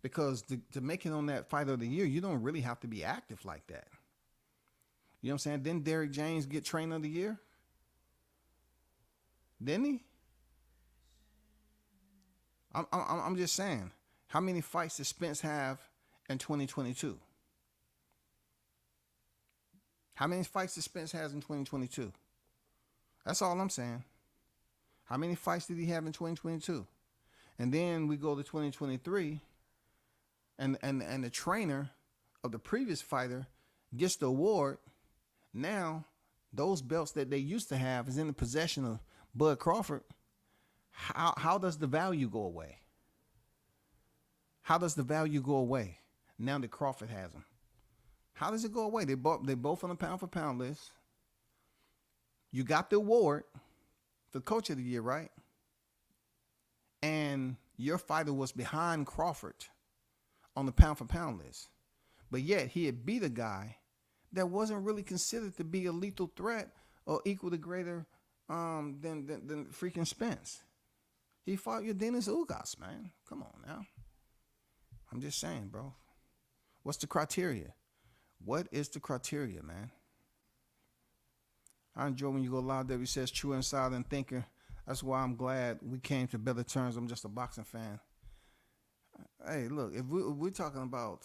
Because to make it on that fight of the year, you don't really have to be active like that. You know what I'm saying? Didn't Derrick James get trainer of the year? Didn't he? I'm just saying, how many fights did Spence have in 2022? How many fights did Spence have in 2022? That's all I'm saying. How many fights did he have in 2022? And then we go to 2023, and the trainer of the previous fighter gets the award. Now, those belts that they used to have is in the possession of Bud Crawford. How does the value go away? How does the value go away now that Crawford has them? How does it go away? They both on the pound for pound list. You got the award for coach of the year, right? And your fighter was behind Crawford on the pound for pound list. But yet he had beat a guy that wasn't really considered to be a lethal threat or equal to greater than freaking Spence. He fought your Dennis Ugas, man. Come on now. I'm just saying, bro. What's the criteria? What is the criteria, man? I enjoy when you go live there. He says true inside and thinker. That's why I'm glad we came to better terms. I'm just a boxing fan. Hey, look, if we're talking about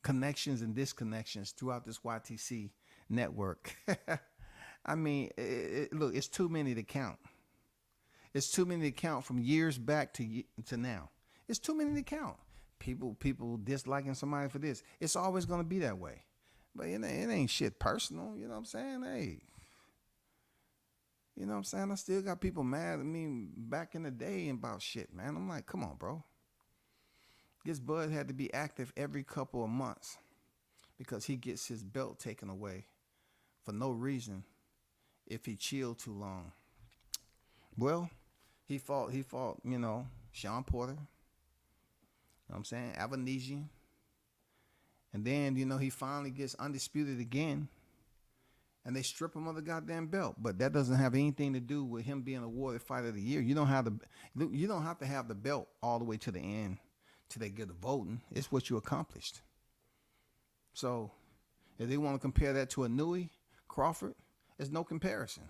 connections and disconnections throughout this YTC network, I mean, look, it's too many to count. It's too many to count from years back to now. It's too many to count. People disliking somebody for this. It's always going to be that way. But it ain't shit personal. You know what I'm saying? Hey. You know what I'm saying? I still got people mad at me back in the day about shit, man. I'm like, come on, bro. This Bud had to be active every couple of months because he gets his belt taken away for no reason if he chilled too long. Well, he fought, Sean Porter. You know what I'm saying? Avanesian. And then, he finally gets undisputed again. And they strip him of the goddamn belt. But that doesn't have anything to do with him being awarded Fight of the Year. You don't have to have the belt all the way to the end till they get the voting. It's what you accomplished. So if they want to compare that to a Nui Crawford, there's no comparison.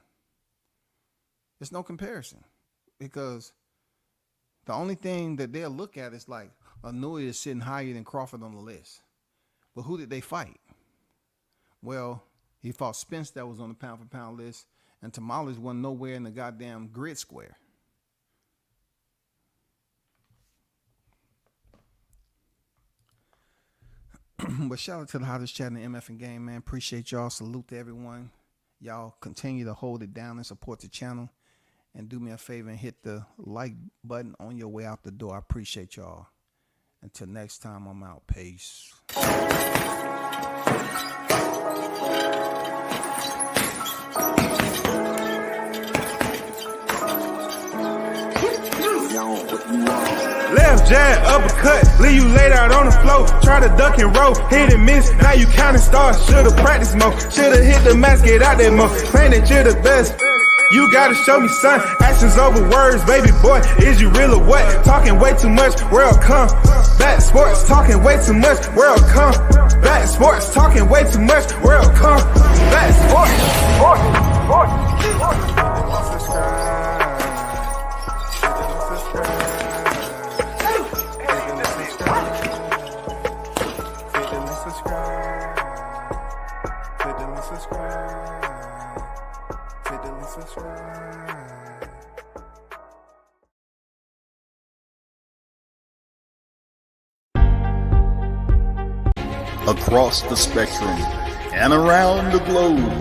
It's no comparison. Because the only thing that they'll look at is like a Nui is sitting higher than Crawford on the list. But who did they fight? Well, he fought Spence that was on the pound for pound list, And tamales wasn't nowhere in the goddamn grid square. But shout out to the hottest chat in the MF and game, man. Appreciate y'all. Salute to everyone. Y'all continue to hold it down and support the channel. And do me a favor and hit the like button on your way out the door. I appreciate y'all. Until next time, I'm out. Peace. Left jab, uppercut, leave you laid out on the floor. Try to duck and roll, hit and miss, now you counting stars. Should've practiced more, should've hit the mask, get out there more. Claim that you're the best, you gotta show me son. Actions over words, baby boy, is you real or what? Talking way too much, world come. Back sports, talking way too much, world come. Back sports, talking way too much, world come. Back sports. Across the spectrum and around the globe.